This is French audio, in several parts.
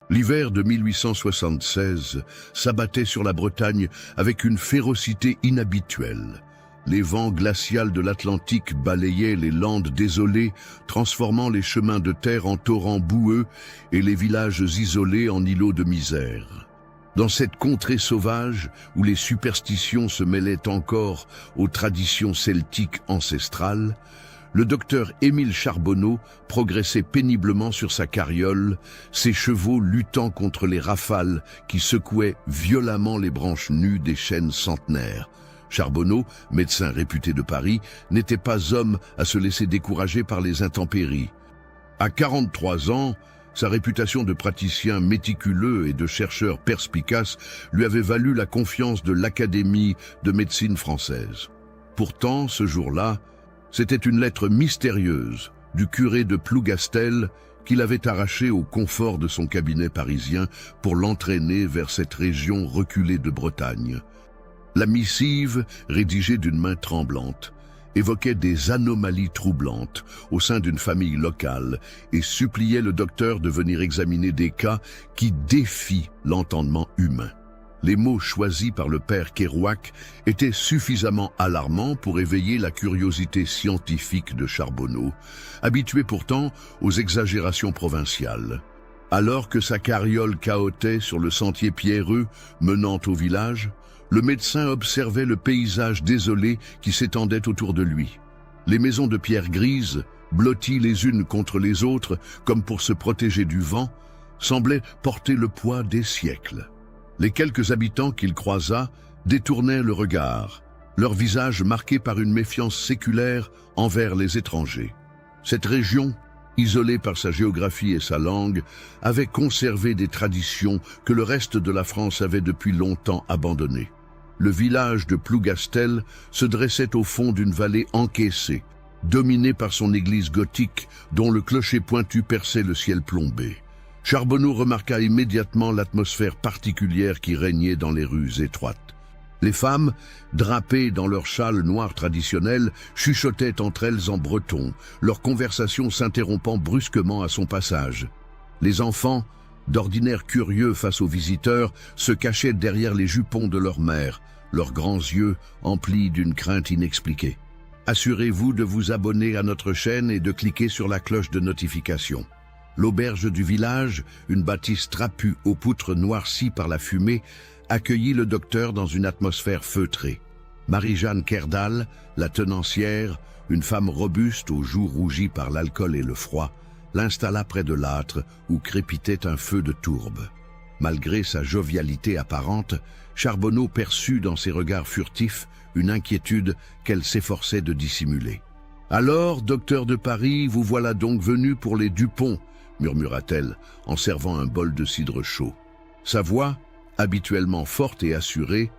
L'hiver de 1876 s'abattait sur la Bretagne avec une férocité inhabituelle. Les vents glacials de l'Atlantique balayaient les landes désolées, transformant les chemins de terre en torrents boueux et les villages isolés en îlots de misère. Dans cette contrée sauvage, où les superstitions se mêlaient encore aux traditions celtiques ancestrales, le docteur Émile Charbonneau progressait péniblement sur sa carriole, ses chevaux luttant contre les rafales qui secouaient violemment les branches nues des chênes centenaires. Charbonneau, médecin réputé de Paris, n'était pas homme à se laisser décourager par les intempéries. À 43 ans, sa réputation de praticien méticuleux et de chercheur perspicace lui avait valu la confiance de l'Académie de médecine française. Pourtant, ce jour-là, c'était une lettre mystérieuse du curé de Plougastel qu'il avait arrachée au confort de son cabinet parisien pour l'entraîner vers cette région reculée de Bretagne. La missive, rédigée d'une main tremblante, évoquait des anomalies troublantes au sein d'une famille locale et suppliait le docteur de venir examiner des cas qui défient l'entendement humain. Les mots choisis par le père Kerouac étaient suffisamment alarmants pour éveiller la curiosité scientifique de Charbonneau, habitué pourtant aux exagérations provinciales. Alors que sa carriole cahotait sur le sentier pierreux menant au village, le médecin observait le paysage désolé qui s'étendait autour de lui. Les maisons de pierre grise, blotties les unes contre les autres comme pour se protéger du vent, semblaient porter le poids des siècles. Les quelques habitants qu'il croisa détournaient le regard, leur visage marqué par une méfiance séculaire envers les étrangers. Cette région, isolée par sa géographie et sa langue, avait conservé des traditions que le reste de la France avait depuis longtemps abandonnées. Le village de Plougastel se dressait au fond d'une vallée encaissée, dominée par son église gothique dont le clocher pointu perçait le ciel plombé. Charbonneau remarqua immédiatement l'atmosphère particulière qui régnait dans les rues étroites. Les femmes, drapées dans leurs châles noirs traditionnels, chuchotaient entre elles en breton, leur conversation s'interrompant brusquement à son passage. Les enfants, d'ordinaire curieux face aux visiteurs, se cachaient derrière les jupons de leur mère, leurs grands yeux emplis d'une crainte inexpliquée. Assurez-vous de vous abonner à notre chaîne et de cliquer sur la cloche de notification. L'auberge du village, une bâtisse trapue aux poutres noircies par la fumée, accueillit le docteur dans une atmosphère feutrée. Marie-Jeanne Kerdal, la tenancière, une femme robuste aux joues rougies par l'alcool et le froid, l'installa près de l'âtre où crépitait un feu de tourbe. Malgré sa jovialité apparente, Charbonneau perçut dans ses regards furtifs une inquiétude qu'elle s'efforçait de dissimuler. « Alors, docteur de Paris, vous voilà donc venu pour les Dupont », murmura-t-elle en servant un bol de cidre chaud. Sa voix, habituellement forte et assurée,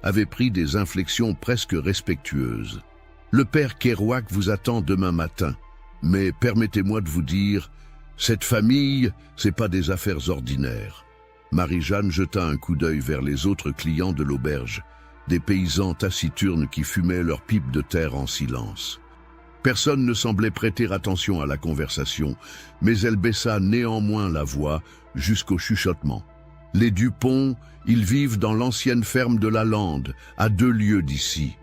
avait pris des inflexions presque respectueuses. « Le père Kerouac vous attend demain matin, mais permettez-moi de vous dire, cette famille, c'est pas des affaires ordinaires. » Marie-Jeanne jeta un coup d'œil vers les autres clients de l'auberge, des paysans taciturnes qui fumaient leurs pipes de terre en silence. Personne ne semblait prêter attention à la conversation, mais elle baissa néanmoins la voix jusqu'au chuchotement. « Les Dupont, ils vivent dans l'ancienne ferme de la Lande, à 2 lieues d'ici.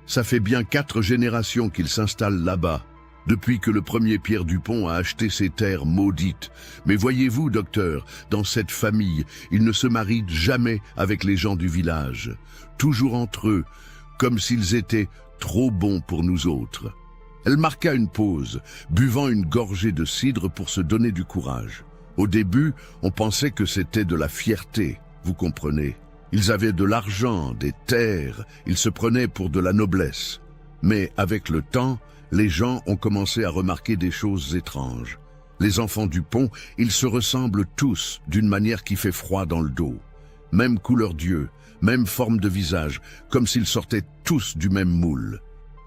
Ça fait bien 4 générations qu'ils s'installent là-bas, depuis que le premier Pierre Dupont a acheté ces terres maudites. Mais voyez-vous, docteur, dans cette famille, ils ne se marient jamais avec les gens du village, toujours entre eux, comme s'ils étaient trop bons pour nous autres. » Elle marqua une pause, buvant une gorgée de cidre pour se donner du courage. Au début, on pensait que c'était de la fierté, vous comprenez. Ils avaient de l'argent, des terres, ils se prenaient pour de la noblesse. Mais avec le temps, les gens ont commencé à remarquer des choses étranges. Les enfants Dupont, ils se ressemblent tous d'une manière qui fait froid dans le dos. Même couleur d'yeux, même forme de visage, comme s'ils sortaient tous du même moule.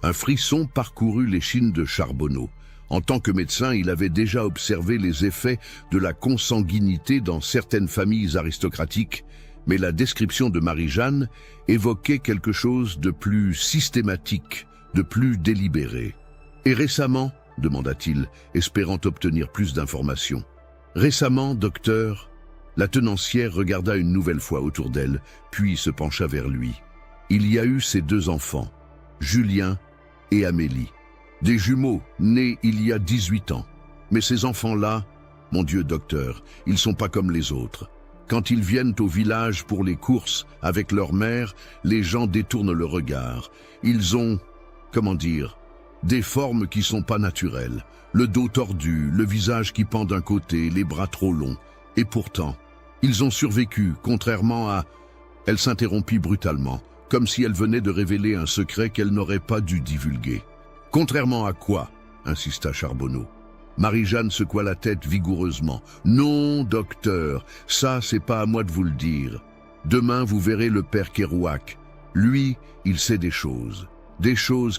Un frisson parcourut l'échine de Charbonneau. En tant que médecin, il avait déjà observé les effets de la consanguinité dans certaines familles aristocratiques, mais la description de Marie-Jeanne évoquait quelque chose de plus systématique, de plus délibéré. « Et récemment ?» demanda-t-il, espérant obtenir plus d'informations. « Récemment, docteur, La tenancière regarda une nouvelle fois autour d'elle, puis se pencha vers lui. Il y a eu ces deux enfants, Julien et Amélie. Des jumeaux nés il y a 18 ans. Mais ces enfants-là, mon Dieu docteur, ils sont pas comme les autres. Quand ils viennent au village pour les courses avec leur mère, les gens détournent le regard. Ils ont, comment dire, des formes qui sont pas naturelles. Le dos tordu, le visage qui pend d'un côté, les bras trop longs. Et pourtant, ils ont survécu, contrairement à... Elle s'interrompit brutalement, comme si elle venait de révéler un secret qu'elle n'aurait pas dû divulguer. Contrairement à quoi? Insista Charbonneau. Marie-Jeanne secoua la tête vigoureusement. Non, docteur, ça c'est pas à moi de vous le dire. Demain vous verrez le père Kerouac. Lui, il sait des choses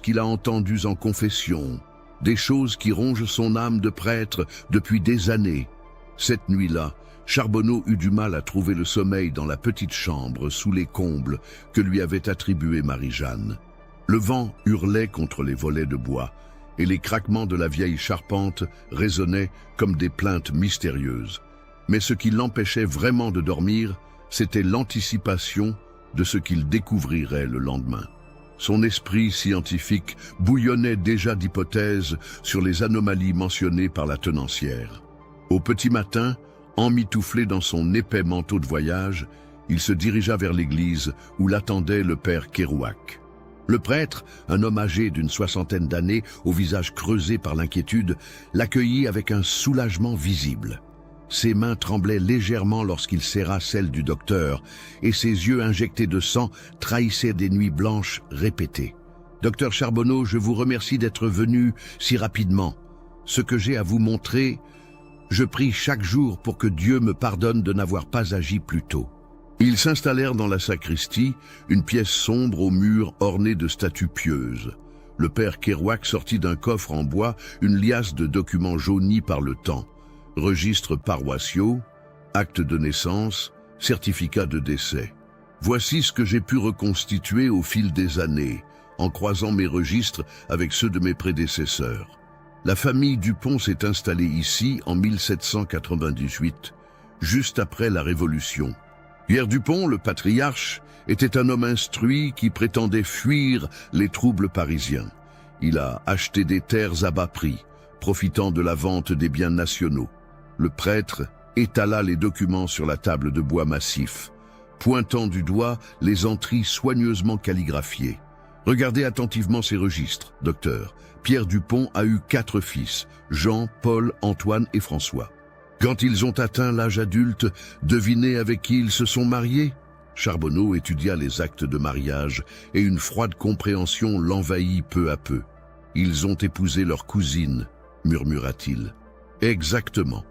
qu'il a entendues en confession, des choses qui rongent son âme de prêtre depuis des années. Cette nuit-là, Charbonneau eut du mal à trouver le sommeil dans la petite chambre sous les combles que lui avait attribué Marie-Jeanne. Le vent hurlait contre les volets de bois et les craquements de la vieille charpente résonnaient comme des plaintes mystérieuses. Mais ce qui l'empêchait vraiment de dormir, c'était l'anticipation de ce qu'il découvrirait le lendemain. Son esprit scientifique bouillonnait déjà d'hypothèses sur les anomalies mentionnées par la tenancière. Au petit matin, emmitouflé dans son épais manteau de voyage, il se dirigea vers l'église où l'attendait le père Kerouac. Le prêtre, un homme âgé d'une 60aine d'années, au visage creusé par l'inquiétude, l'accueillit avec un soulagement visible. Ses mains tremblaient légèrement lorsqu'il serra celles du docteur, et ses yeux injectés de sang trahissaient des nuits blanches répétées. « Docteur Charbonneau, je vous remercie d'être venu si rapidement. Ce que j'ai à vous montrer, je prie chaque jour pour que Dieu me pardonne de n'avoir pas agi plus tôt. » Ils s'installèrent dans la sacristie, une pièce sombre aux murs ornés de statues pieuses. Le père Kerouac sortit d'un coffre en bois une liasse de documents jaunis par le temps. Registres paroissiaux, actes de naissance, certificats de décès. Voici ce que j'ai pu reconstituer au fil des années, en croisant mes registres avec ceux de mes prédécesseurs. La famille Dupont s'est installée ici en 1798, juste après la Révolution. Pierre Dupont, le patriarche, était un homme instruit qui prétendait fuir les troubles parisiens. Il a acheté des terres à bas prix, profitant de la vente des biens nationaux. Le prêtre étala les documents sur la table de bois massif, pointant du doigt les entries soigneusement calligraphiées. Regardez attentivement ces registres, docteur. Pierre Dupont a eu 4 fils, Jean, Paul, Antoine et François. Quand ils ont atteint l'âge adulte, devinez avec qui ils se sont mariés? Charbonneau étudia les actes de mariage et une froide compréhension l'envahit peu à peu. Ils ont épousé leur cousine, murmura-t-il. Exactement.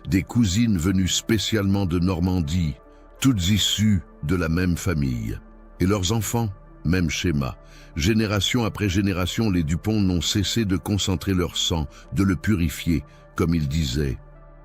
Des cousines venues spécialement de Normandie, toutes issues de la même famille. Et leurs enfants, même schéma. Génération après génération, les Dupont n'ont cessé de concentrer leur sang, de le purifier, comme ils disaient.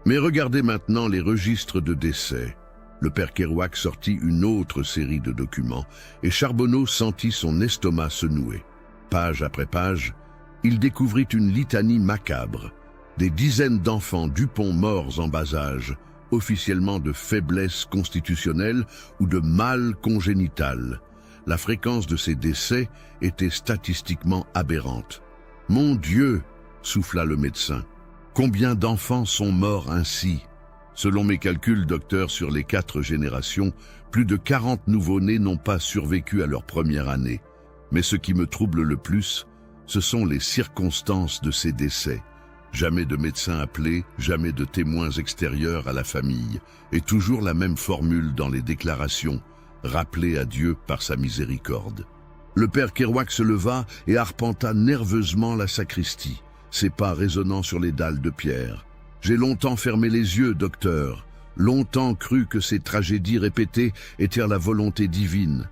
Mais regardez maintenant les registres de décès. Le père Kerouac sortit une autre série de documents, et Charbonneau sentit son estomac se nouer. Page après page, il découvrit une litanie macabre. Des dizaines d'enfants Dupont morts en bas âge, officiellement de faiblesse constitutionnelle ou de mal congénital. La fréquence de ces décès était statistiquement aberrante. « Mon Dieu !» souffla le médecin. « Combien d'enfants sont morts ainsi ?» Selon mes calculs, docteur, sur les 4 générations, plus de 40 nouveau-nés n'ont pas survécu à leur première année. Mais ce qui me trouble le plus, ce sont les circonstances de ces décès. Jamais de médecin appelé, jamais de témoins extérieurs à la famille, et toujours la même formule dans les déclarations, rappelée à Dieu par sa miséricorde. Le père Kerouac se leva et arpenta nerveusement la sacristie, ses pas résonnant sur les dalles de pierre. J'ai longtemps fermé les yeux, docteur, longtemps cru que ces tragédies répétées étaient la volonté divine.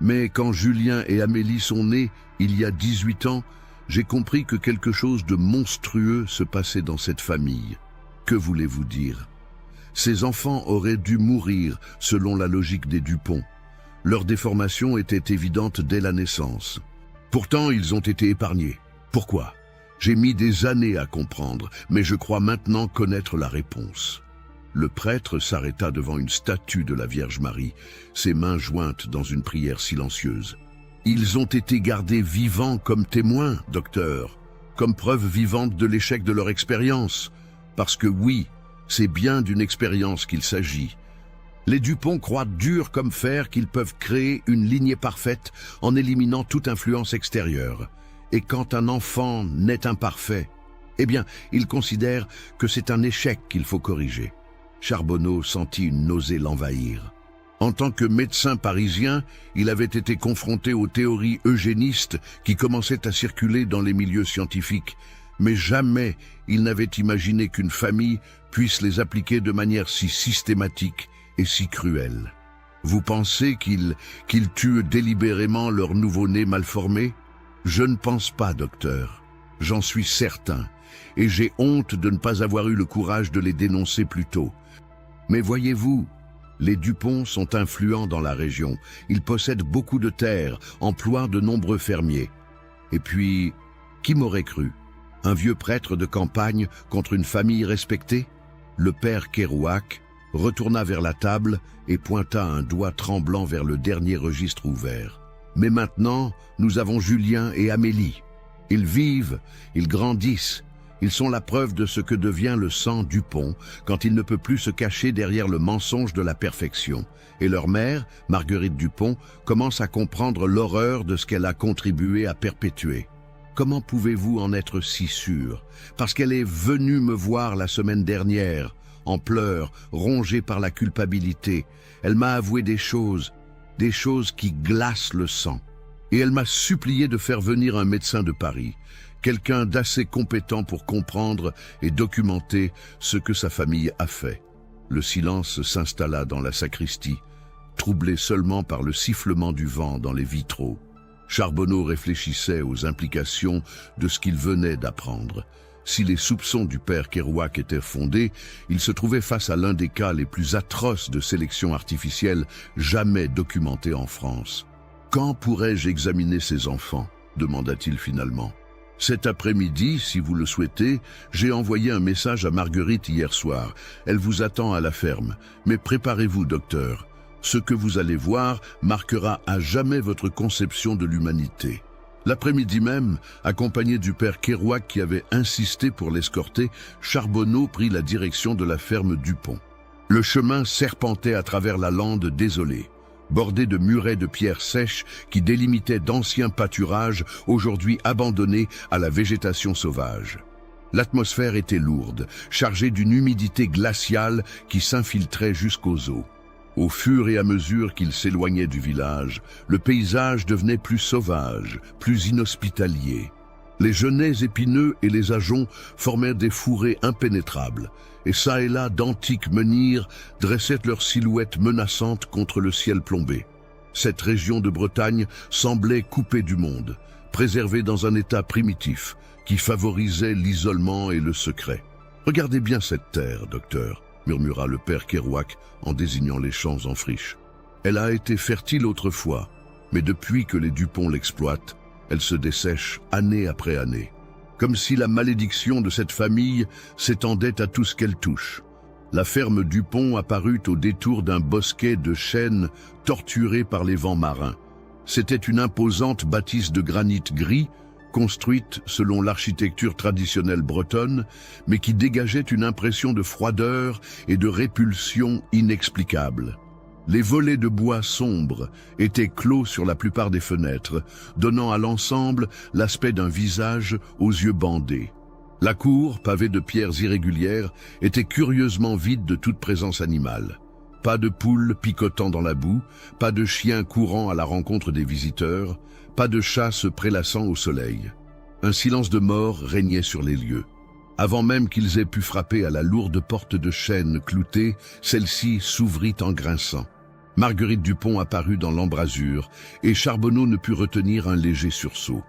Mais quand Julien et Amélie sont nés, il y a 18 ans, j'ai compris que quelque chose de monstrueux se passait dans cette famille. Que voulez-vous dire? Ces enfants auraient dû mourir selon la logique des Dupont. Leur déformation était évidente dès la naissance. Pourtant, ils ont été épargnés. Pourquoi? J'ai mis des années à comprendre, mais je crois maintenant connaître la réponse. Le prêtre s'arrêta devant une statue de la Vierge Marie, ses mains jointes dans une prière silencieuse. « Ils ont été gardés vivants comme témoins, docteur, comme preuve vivante de l'échec de leur expérience. Parce que oui, c'est bien d'une expérience qu'il s'agit. Les Dupont croient dur comme fer qu'ils peuvent créer une lignée parfaite en éliminant toute influence extérieure. Et quand un enfant naît imparfait, eh bien, ils considèrent que c'est un échec qu'il faut corriger. » Charbonneau sentit une nausée l'envahir. En tant que médecin parisien, il avait été confronté aux théories eugénistes qui commençaient à circuler dans les milieux scientifiques, mais jamais il n'avait imaginé qu'une famille puisse les appliquer de manière si systématique et si cruelle. Vous pensez qu'ils tuent délibérément leur nouveau-né mal formé? Je ne pense pas, docteur. J'en suis certain, et j'ai honte de ne pas avoir eu le courage de les dénoncer plus tôt. Mais voyez-vous, les Dupont sont influents dans la région. Ils possèdent beaucoup de terres, emploient de nombreux fermiers. Et puis, qui m'aurait cru? Un vieux prêtre de campagne contre une famille respectée? Le père Kerouac retourna vers la table et pointa un doigt tremblant vers le dernier registre ouvert. Mais maintenant, nous avons Julien et Amélie. Ils vivent, ils grandissent. Ils sont la preuve de ce que devient le sang Dupont quand il ne peut plus se cacher derrière le mensonge de la perfection. Et leur mère, Marguerite Dupont, commence à comprendre l'horreur de ce qu'elle a contribué à perpétuer. Comment pouvez-vous en être si sûr? Parce qu'elle est venue me voir la semaine dernière, en pleurs, rongée par la culpabilité. Elle m'a avoué des choses qui glacent le sang. Et elle m'a supplié de faire venir un médecin de Paris, quelqu'un d'assez compétent pour comprendre et documenter ce que sa famille a fait. Le silence s'installa dans la sacristie, troublé seulement par le sifflement du vent dans les vitraux. Charbonneau réfléchissait aux implications de ce qu'il venait d'apprendre. Si les soupçons du père Kerouac étaient fondés, il se trouvait face à l'un des cas les plus atroces de sélection artificielle jamais documentés en France. « Quand pourrais-je examiner ces enfants ?» demanda-t-il finalement. « Cet après-midi, si vous le souhaitez, j'ai envoyé un message à Marguerite hier soir. Elle vous attend à la ferme. Mais préparez-vous, docteur. Ce que vous allez voir marquera à jamais votre conception de l'humanité. » L'après-midi même, accompagné du père Kerouac qui avait insisté pour l'escorter, Charbonneau prit la direction de la ferme Dupont. Le chemin serpentait à travers la lande désolée, bordée de murets de pierres sèches qui délimitaient d'anciens pâturages aujourd'hui abandonnés à la végétation sauvage. L'atmosphère était lourde, chargée d'une humidité glaciale qui s'infiltrait jusqu'aux os. Au fur et à mesure qu'il s'éloignait du village, le paysage devenait plus sauvage, plus inhospitalier. Les genêts épineux et les ajoncs formèrent des fourrés impénétrables, et çà et là d'antiques menhirs dressaient leurs silhouettes menaçantes contre le ciel plombé. Cette région de Bretagne semblait coupée du monde, préservée dans un état primitif, qui favorisait l'isolement et le secret. « Regardez bien cette terre, docteur », murmura le père Kerouac en désignant les champs en friche. « Elle a été fertile autrefois, mais depuis que les Dupont l'exploitent, elle se dessèche année après année, comme si la malédiction de cette famille s'étendait à tout ce qu'elle touche. La ferme Dupont apparut au détour d'un bosquet de chênes torturés par les vents marins. C'était une imposante bâtisse de granit gris, construite selon l'architecture traditionnelle bretonne, mais qui dégageait une impression de froideur et de répulsion inexplicable. Les volets de bois sombre étaient clos sur la plupart des fenêtres, donnant à l'ensemble l'aspect d'un visage aux yeux bandés. La cour, pavée de pierres irrégulières, était curieusement vide de toute présence animale. Pas de poules picotant dans la boue, pas de chiens courant à la rencontre des visiteurs, pas de chats se prélassant au soleil. Un silence de mort régnait sur les lieux. Avant même qu'ils aient pu frapper à la lourde porte de chêne cloutée, celle-ci s'ouvrit en grinçant. Marguerite Dupont apparut dans l'embrasure, et Charbonneau ne put retenir un léger sursaut.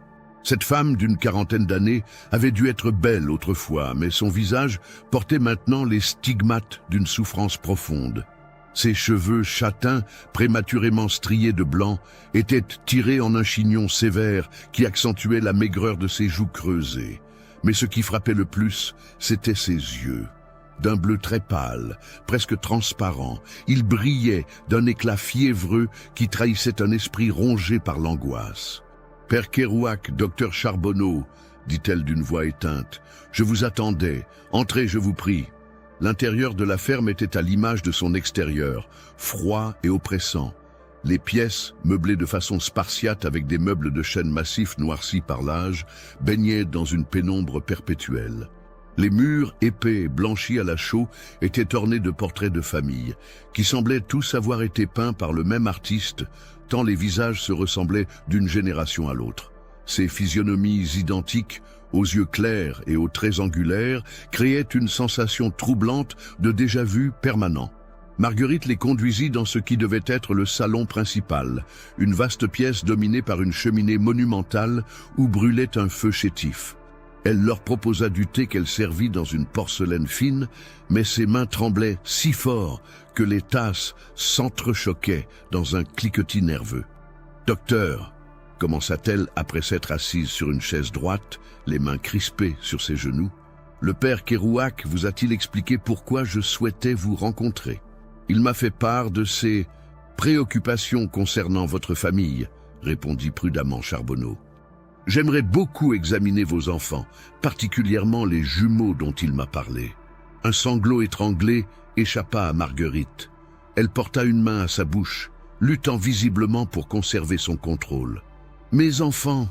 Cette femme d'une quarantaine d'années avait dû être belle autrefois, mais son visage portait maintenant les stigmates d'une souffrance profonde. Ses cheveux châtains, prématurément striés de blanc, étaient tirés en un chignon sévère qui accentuait la maigreur de ses joues creusées. Mais ce qui frappait le plus, c'étaient ses yeux. d'un bleu très pâle, presque transparent. Il brillait d'un éclat fiévreux qui trahissait un esprit rongé par l'angoisse. « Père Kerouac, docteur Charbonneau, dit-elle d'une voix éteinte, je vous attendais. Entrez, je vous prie. » L'intérieur de la ferme était à l'image de son extérieur, froid et oppressant. Les pièces, meublées de façon spartiate avec des meubles de chêne massif noircis par l'âge, baignaient dans une pénombre perpétuelle. Les murs épais et blanchis à la chaux étaient ornés de portraits de famille, qui semblaient tous avoir été peints par le même artiste, tant les visages se ressemblaient d'une génération à l'autre. Ces physionomies identiques, aux yeux clairs et aux traits angulaires, créaient une sensation troublante de déjà-vu permanent. Marguerite les conduisit dans ce qui devait être le salon principal, une vaste pièce dominée par une cheminée monumentale où brûlait un feu chétif. Elle leur proposa du thé qu'elle servit dans une porcelaine fine, mais ses mains tremblaient si fort que les tasses s'entrechoquaient dans un cliquetis nerveux. « Docteur », commença-t-elle après s'être assise sur une chaise droite, les mains crispées sur ses genoux, « le père Kerouac vous a-t-il expliqué pourquoi je souhaitais vous rencontrer? Il m'a fait part de ses préoccupations concernant votre famille, » répondit prudemment Charbonneau. « J'aimerais beaucoup examiner vos enfants, particulièrement les jumeaux dont il m'a parlé. » Un sanglot étranglé échappa à Marguerite. Elle porta une main à sa bouche, luttant visiblement pour conserver son contrôle. « Mes enfants,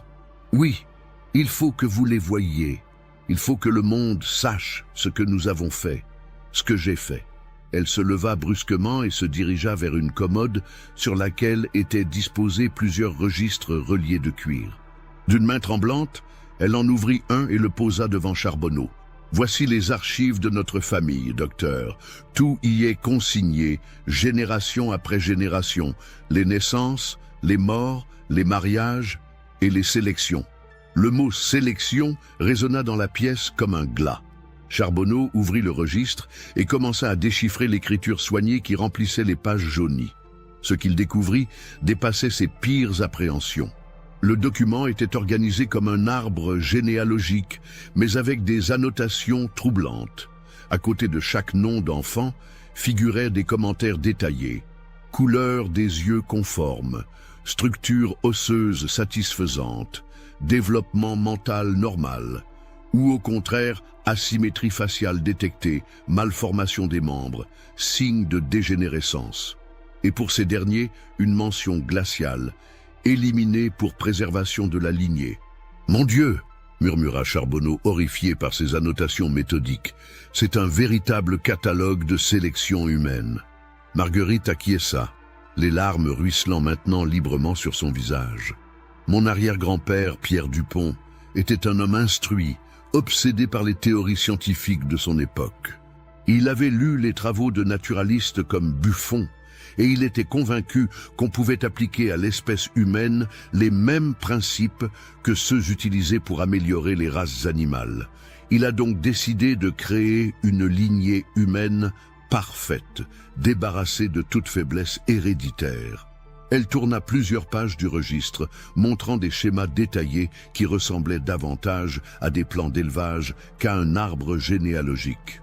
oui, il faut que vous les voyiez. Il faut que le monde sache ce que nous avons fait, ce que j'ai fait. » Elle se leva brusquement et se dirigea vers une commode sur laquelle étaient disposés plusieurs registres reliés de cuir. D'une main tremblante, elle en ouvrit un et le posa devant Charbonneau. « Voici les archives de notre famille, docteur. Tout y est consigné, génération après génération. Les naissances, les morts, les mariages et les sélections. » Le mot « sélection » résonna dans la pièce comme un glas. Charbonneau ouvrit le registre et commença à déchiffrer l'écriture soignée qui remplissait les pages jaunies. Ce qu'il découvrit dépassait ses pires appréhensions. Le document était organisé comme un arbre généalogique, mais avec des annotations troublantes. À côté de chaque nom d'enfant figuraient des commentaires détaillés. Couleur des yeux conforme, structure osseuse satisfaisante, développement mental normal, ou au contraire, asymétrie faciale détectée, malformation des membres, signe de dégénérescence. Et pour ces derniers, une mention glaciale, éliminée pour préservation de la lignée. « Mon Dieu !» murmura Charbonneau, horrifié par ces annotations méthodiques. « C'est un véritable catalogue de sélection humaine. » Marguerite acquiesça, les larmes ruisselant maintenant librement sur son visage. « Mon arrière-grand-père, Pierre Dupont, était un homme instruit, obsédé par les théories scientifiques de son époque. Il avait lu les travaux de naturalistes comme Buffon, et il était convaincu qu'on pouvait appliquer à l'espèce humaine les mêmes principes que ceux utilisés pour améliorer les races animales. Il a donc décidé de créer une lignée humaine parfaite, débarrassée de toute faiblesse héréditaire. Elle tourna plusieurs pages du registre, montrant des schémas détaillés qui ressemblaient davantage à des plans d'élevage qu'à un arbre généalogique.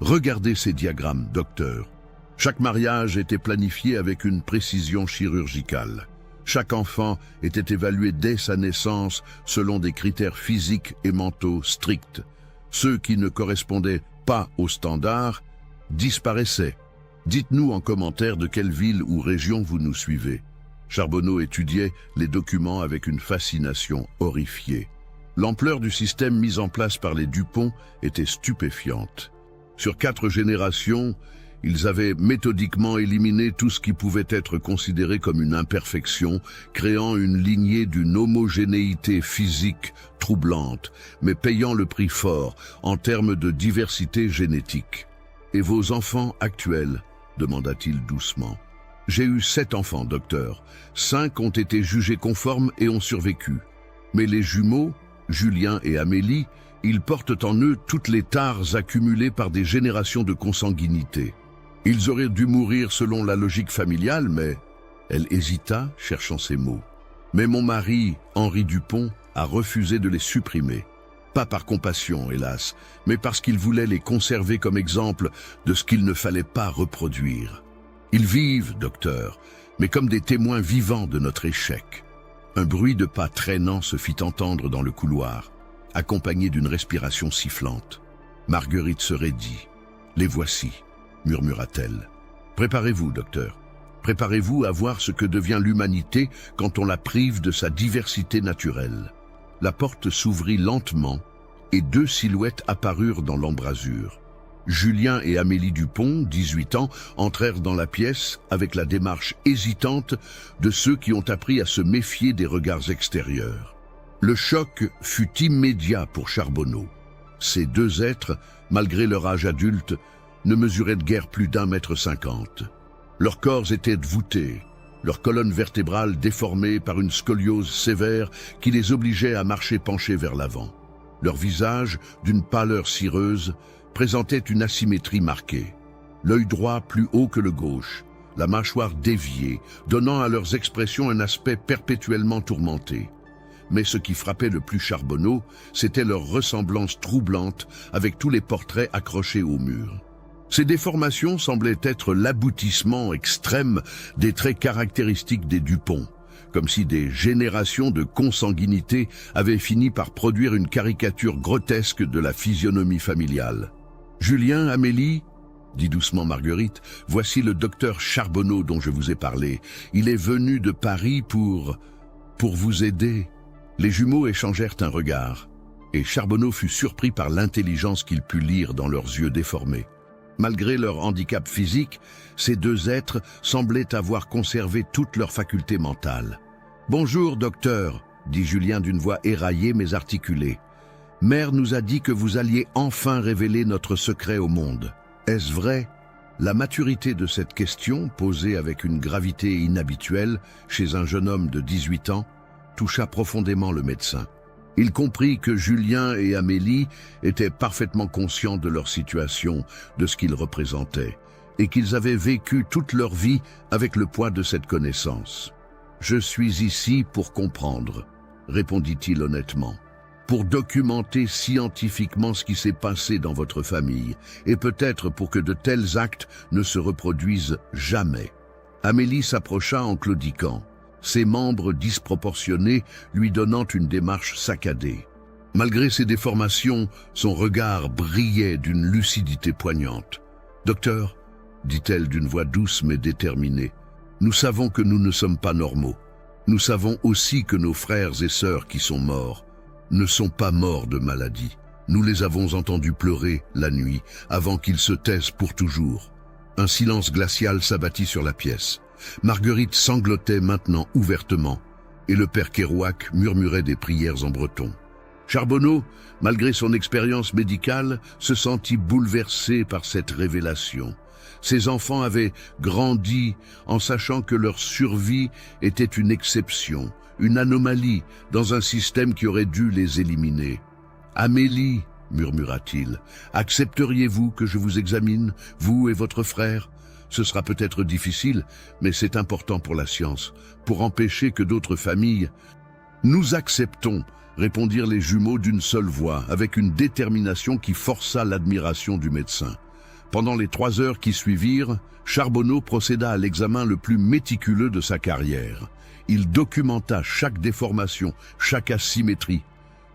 Regardez ces diagrammes, docteur. Chaque mariage était planifié avec une précision chirurgicale. Chaque enfant était évalué dès sa naissance selon des critères physiques et mentaux stricts. Ceux qui ne correspondaient pas aux standards disparaissaient. Dites-nous en commentaire de quelle ville ou région vous nous suivez. Charbonneau étudiait les documents avec une fascination horrifiée. L'ampleur du système mis en place par les Dupont était stupéfiante. Sur 4 générations, ils avaient méthodiquement éliminé tout ce qui pouvait être considéré comme une imperfection, créant une lignée d'une homogénéité physique troublante, mais payant le prix fort en termes de diversité génétique. « Et vos enfants actuels ?» demanda-t-il doucement. « J'ai eu 7 enfants, docteur. 5 ont été jugés conformes et ont survécu. Mais les jumeaux, Julien et Amélie, ils portent en eux toutes les tares accumulées par des générations de consanguinité. Ils auraient dû mourir selon la logique familiale, mais... » Elle hésita, cherchant ses mots. « Mais mon mari, Henri Dupont, a refusé de les supprimer. Pas par compassion, hélas, mais parce qu'il voulait les conserver comme exemple de ce qu'il ne fallait pas reproduire. Ils vivent, docteur, mais comme des témoins vivants de notre échec. Un bruit de pas traînant se fit entendre dans le couloir, accompagné d'une respiration sifflante. Marguerite se raidit. « Les voici », murmura-t-elle. « Préparez-vous, docteur. Préparez-vous à voir ce que devient l'humanité quand on la prive de sa diversité naturelle. » La porte s'ouvrit lentement et deux silhouettes apparurent dans l'embrasure. Julien et Amélie Dupont, 18 ans, entrèrent dans la pièce avec la démarche hésitante de ceux qui ont appris à se méfier des regards extérieurs. Le choc fut immédiat pour Charbonneau. Ces deux êtres, malgré leur âge adulte, ne mesuraient de guère plus d'1,50 m. Leurs corps étaient voûtés, leur colonne vertébrale déformée par une scoliose sévère qui les obligeait à marcher penchés vers l'avant. Leur visage, d'une pâleur cireuse, présentait une asymétrie marquée. L'œil droit plus haut que le gauche, la mâchoire déviée, donnant à leurs expressions un aspect perpétuellement tourmenté. Mais ce qui frappait le plus Charbonneau, c'était leur ressemblance troublante avec tous les portraits accrochés au mur. Ces déformations semblaient être l'aboutissement extrême des traits caractéristiques des Dupont, comme si des générations de consanguinité avaient fini par produire une caricature grotesque de la physionomie familiale. « Julien, Amélie ?» dit doucement Marguerite, « voici le docteur Charbonneau dont je vous ai parlé. Il est venu de Paris pour vous aider. » Les jumeaux échangèrent un regard, et Charbonneau fut surpris par l'intelligence qu'il put lire dans leurs yeux déformés. Malgré leur handicap physique, ces deux êtres semblaient avoir conservé toutes leurs facultés mentales. « Bonjour, docteur », dit Julien d'une voix éraillée mais articulée. « Mère nous a dit que vous alliez enfin révéler notre secret au monde. Est-ce vrai ?» La maturité de cette question, posée avec une gravité inhabituelle chez un jeune homme de 18 ans, toucha profondément le médecin. Il comprit que Julien et Amélie étaient parfaitement conscients de leur situation, de ce qu'ils représentaient, et qu'ils avaient vécu toute leur vie avec le poids de cette connaissance. « Je suis ici pour comprendre », répondit-il honnêtement, « pour documenter scientifiquement ce qui s'est passé dans votre famille, et peut-être pour que de tels actes ne se reproduisent jamais. » Amélie s'approcha en claudiquant, ses membres disproportionnés lui donnant une démarche saccadée. Malgré ses déformations, son regard brillait d'une lucidité poignante. « Docteur, » dit-elle d'une voix douce mais déterminée, « nous savons que nous ne sommes pas normaux. Nous savons aussi que nos frères et sœurs qui sont morts ne sont pas morts de maladie. Nous les avons entendus pleurer la nuit avant qu'ils se taisent pour toujours. » Un silence glacial s'abattit sur la pièce. Marguerite sanglotait maintenant ouvertement, et le père Kerouac murmurait des prières en breton. Charbonneau, malgré son expérience médicale, se sentit bouleversé par cette révélation. Ses enfants avaient grandi en sachant que leur survie était une exception, une anomalie dans un système qui aurait dû les éliminer. « Amélie » murmura-t-il, « accepteriez-vous que je vous examine, vous et votre frère ? Ce sera peut-être difficile, mais c'est important pour la science, pour empêcher que d'autres familles... » « Nous acceptons », répondirent les jumeaux d'une seule voix, avec une détermination qui força l'admiration du médecin. Pendant les 3 heures qui suivirent, Charbonneau procéda à l'examen le plus méticuleux de sa carrière. Il documenta chaque déformation, chaque asymétrie,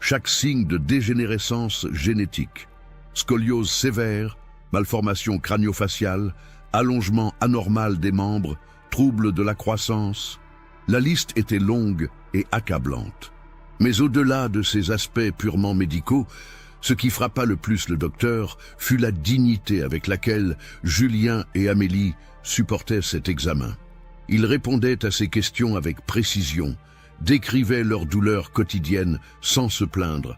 chaque signe de dégénérescence génétique. Scoliose sévère, malformation crânio-faciale, allongement anormal des membres, troubles de la croissance. La liste était longue et accablante. Mais au-delà de ces aspects purement médicaux, ce qui frappa le plus le docteur fut la dignité avec laquelle Julien et Amélie supportaient cet examen. Ils répondaient à ces questions avec précision, décrivaient leurs douleurs quotidiennes sans se plaindre,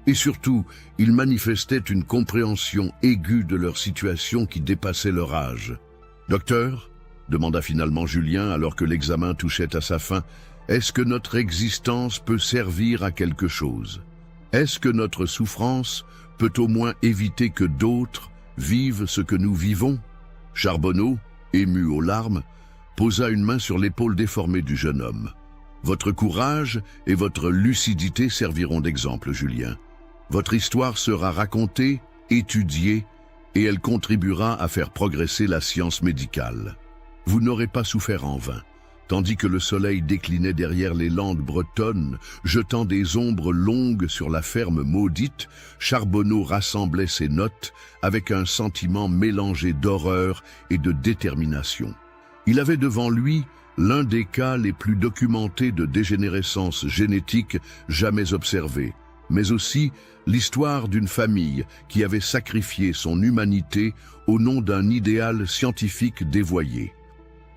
et surtout, ils manifestaient une compréhension aiguë de leur situation qui dépassait leur âge. « Docteur ?» demanda finalement Julien alors que l'examen touchait à sa fin, « est-ce que notre existence peut servir à quelque chose? Est-ce que notre souffrance peut au moins éviter que d'autres vivent ce que nous vivons ?» Charbonneau, ému aux larmes, posa une main sur l'épaule déformée du jeune homme. « Votre courage et votre lucidité serviront d'exemple, Julien. Votre histoire sera racontée, étudiée, et elle contribuera à faire progresser la science médicale. Vous n'aurez pas souffert en vain. Tandis que le soleil déclinait derrière les landes bretonnes, jetant des ombres longues sur la ferme maudite, Charbonneau rassemblait ses notes avec un sentiment mélangé d'horreur et de détermination. Il avait devant lui l'un des cas les plus documentés de dégénérescence génétique jamais observés, mais aussi l'histoire d'une famille qui avait sacrifié son humanité au nom d'un idéal scientifique dévoyé.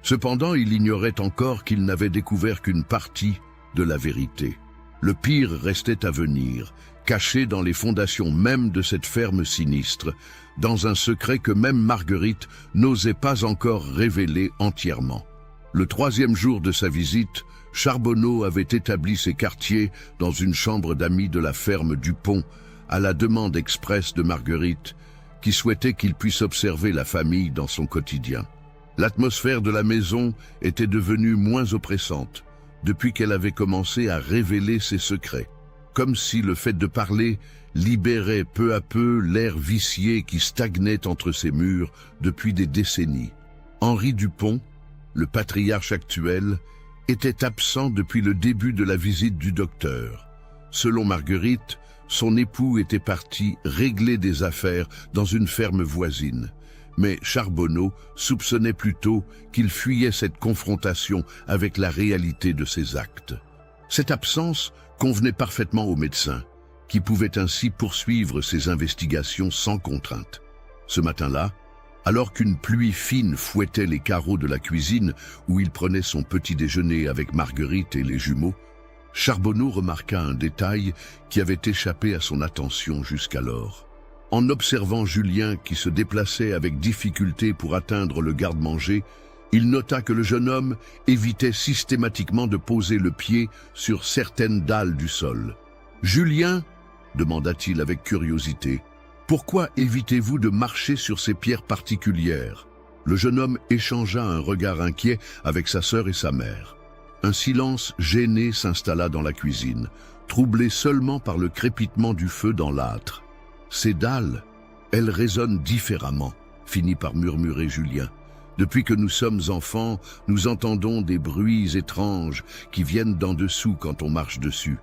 Cependant, il ignorait encore qu'il n'avait découvert qu'une partie de la vérité. Le pire restait à venir, caché dans les fondations même de cette ferme sinistre, dans un secret que même Marguerite n'osait pas encore révéler entièrement. Le 3e jour de sa visite, Charbonneau avait établi ses quartiers dans une chambre d'amis de la ferme Dupont, à la demande expresse de Marguerite, qui souhaitait qu'il puisse observer la famille dans son quotidien. L'atmosphère de la maison était devenue moins oppressante depuis qu'elle avait commencé à révéler ses secrets, comme si le fait de parler libérait peu à peu l'air vicié qui stagnait entre ses murs depuis des décennies. Henri Dupont, le patriarche actuel, était absent depuis le début de la visite du docteur. Selon Marguerite, son époux était parti régler des affaires dans une ferme voisine. Mais Charbonneau soupçonnait plutôt qu'il fuyait cette confrontation avec la réalité de ses actes. Cette absence convenait parfaitement au médecin, qui pouvait ainsi poursuivre ses investigations sans contrainte. Ce matin-là, alors qu'une pluie fine fouettait les carreaux de la cuisine où il prenait son petit déjeuner avec Marguerite et les jumeaux, Charbonneau remarqua un détail qui avait échappé à son attention jusqu'alors. En observant Julien qui se déplaçait avec difficulté pour atteindre le garde-manger, il nota que le jeune homme évitait systématiquement de poser le pied sur certaines dalles du sol. « Julien » demanda-t-il avec curiosité, « pourquoi évitez-vous de marcher sur ces pierres particulières ?» Le jeune homme échangea un regard inquiet avec sa sœur et sa mère. Un silence gêné s'installa dans la cuisine, troublé seulement par le crépitement du feu dans l'âtre. « Ces dalles, elles résonnent différemment », finit par murmurer Julien. « Depuis que nous sommes enfants, nous entendons des bruits étranges qui viennent d'en dessous quand on marche dessus. »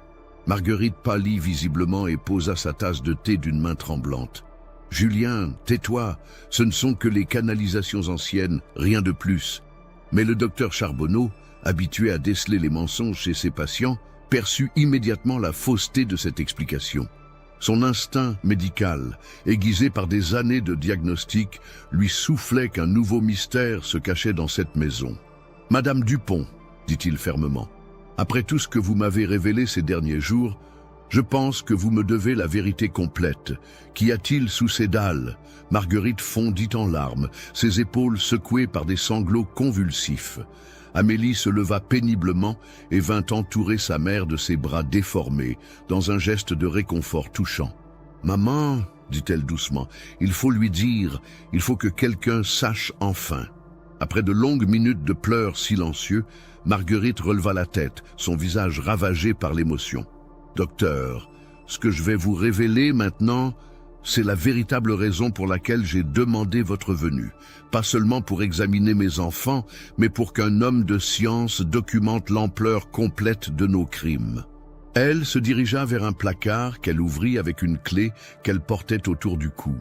Marguerite pâlit visiblement et posa sa tasse de thé d'une main tremblante. « Julien, tais-toi, ce ne sont que les canalisations anciennes, rien de plus. » Mais le docteur Charbonneau, habitué à déceler les mensonges chez ses patients, perçut immédiatement la fausseté de cette explication. Son instinct médical, aiguisé par des années de diagnostic, lui soufflait qu'un nouveau mystère se cachait dans cette maison. « Madame Dupont, dit-il fermement, après tout ce que vous m'avez révélé ces derniers jours, je pense que vous me devez la vérité complète. Qu'y a-t-il sous ces dalles ?» Marguerite fondit en larmes, ses épaules secouées par des sanglots convulsifs. Amélie se leva péniblement et vint entourer sa mère de ses bras déformés, dans un geste de réconfort touchant. « Maman, dit-elle doucement, il faut lui dire, il faut que quelqu'un sache enfin. » Après de longues minutes de pleurs silencieux, Marguerite releva la tête, son visage ravagé par l'émotion. « Docteur, ce que je vais vous révéler maintenant, c'est la véritable raison pour laquelle j'ai demandé votre venue. Pas seulement pour examiner mes enfants, mais pour qu'un homme de science documente l'ampleur complète de nos crimes. » Elle se dirigea vers un placard qu'elle ouvrit avec une clé qu'elle portait autour du cou.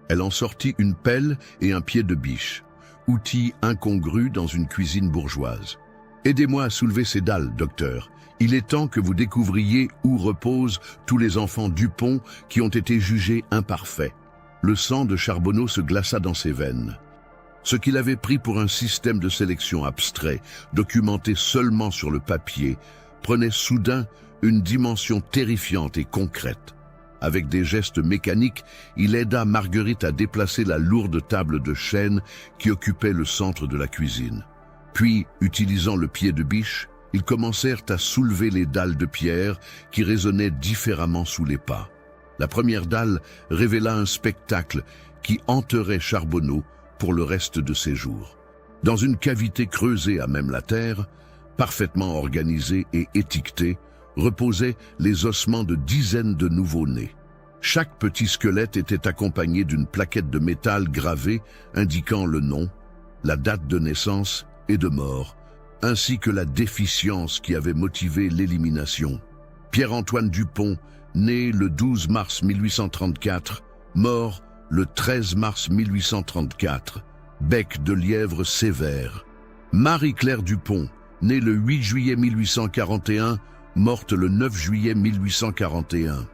Elle en sortit une pelle et un pied de biche, outils incongrus dans une cuisine bourgeoise. « Aidez-moi à soulever ces dalles, docteur. Il est temps que vous découvriez où reposent tous les enfants Dupont qui ont été jugés imparfaits. » Le sang de Charbonneau se glaça dans ses veines. Ce qu'il avait pris pour un système de sélection abstrait, documenté seulement sur le papier, prenait soudain une dimension terrifiante et concrète. Avec des gestes mécaniques, il aida Marguerite à déplacer la lourde table de chêne qui occupait le centre de la cuisine. Puis, utilisant le pied de biche, ils commencèrent à soulever les dalles de pierre qui résonnaient différemment sous les pas. La première dalle révéla un spectacle qui hanterait Charbonneau pour le reste de ses jours. Dans une cavité creusée à même la terre, parfaitement organisée et étiquetée, reposaient les ossements de dizaines de nouveau-nés. Chaque petit squelette était accompagné d'une plaquette de métal gravée indiquant le nom, la date de naissance et de mort, ainsi que la déficience qui avait motivé l'élimination. Pierre-Antoine Dupont, né le 12 mars 1834, mort le 13 mars 1834, bec de lièvre sévère. Marie-Claire Dupont, née le 8 juillet 1841, morte le 9 juillet 1841.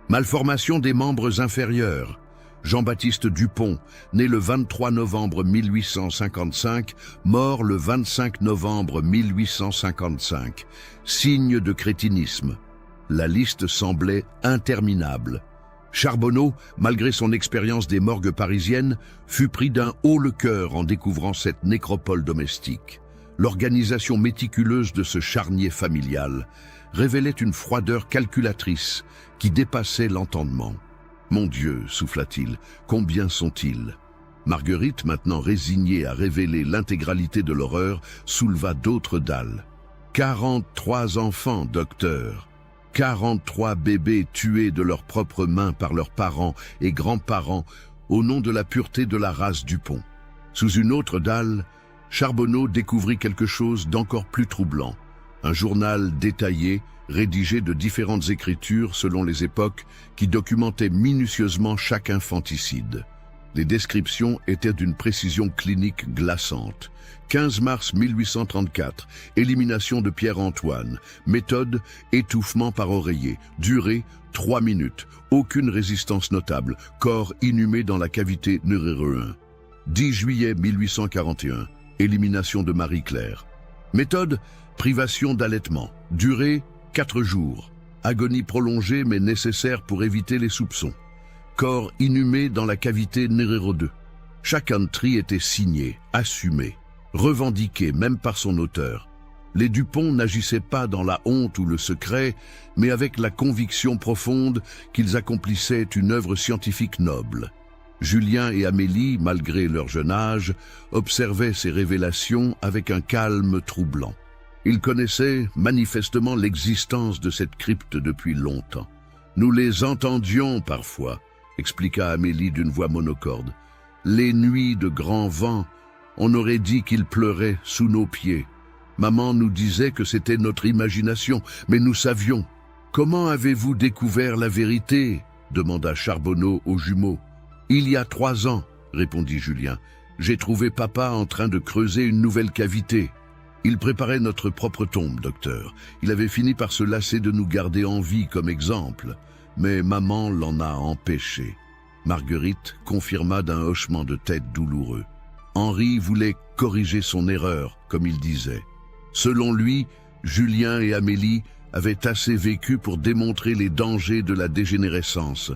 Malformation des membres inférieurs. Jean-Baptiste Dupont, né le 23 novembre 1855, mort le 25 novembre 1855. Signe de crétinisme. La liste semblait interminable. Charbonneau, malgré son expérience des morgues parisiennes, fut pris d'un haut-le-cœur en découvrant cette nécropole domestique. L'organisation méticuleuse de ce charnier familial révélait une froideur calculatrice qui dépassait l'entendement. « Mon Dieu » souffla-t-il, « combien sont-ils » Marguerite, maintenant résignée à révéler l'intégralité de l'horreur, souleva d'autres dalles. « 43 enfants, docteur ! 43 bébés tués de leurs propres mains par leurs parents et grands-parents au nom de la pureté de la race Dupont. » Sous une autre dalle, Charbonneau découvrit quelque chose d'encore plus troublant. Un journal détaillé, rédigé de différentes écritures selon les époques, qui documentait minutieusement chaque infanticide. Les descriptions étaient d'une précision clinique glaçante. 15 mars 1834, élimination de Pierre-Antoine. Méthode, étouffement par oreiller. Durée, 3 minutes. Aucune résistance notable. Corps inhumé dans la cavité numéro 1. 10 juillet 1841, élimination de Marie-Claire. Méthode, privation d'allaitement. Durée, 4 jours. Agonie prolongée mais nécessaire pour éviter les soupçons. Corps inhumé dans la cavité numéro 2. Chaque entry était signé, assumé, revendiqué même par son auteur. Les Dupont n'agissaient pas dans la honte ou le secret, mais avec la conviction profonde qu'ils accomplissaient une œuvre scientifique noble. Julien et Amélie, malgré leur jeune âge, observaient ces révélations avec un calme troublant. Ils connaissaient manifestement l'existence de cette crypte depuis longtemps. « Nous les entendions parfois », expliqua Amélie d'une voix monocorde. « Les nuits de grand vent, on aurait dit qu'ils pleuraient sous nos pieds. Maman nous disait que c'était notre imagination, mais nous savions. »« Comment avez-vous découvert la vérité ?» demanda Charbonneau aux jumeaux. « Il y a 3 ans, » répondit Julien. « J'ai trouvé papa en train de creuser une nouvelle cavité. Il préparait notre propre tombe, docteur. Il avait fini par se lasser de nous garder en vie comme exemple. Mais maman l'en a empêché. » Marguerite confirma d'un hochement de tête douloureux. Henri voulait corriger son erreur, comme il disait. Selon lui, Julien et Amélie avaient assez vécu pour démontrer les dangers de la dégénérescence.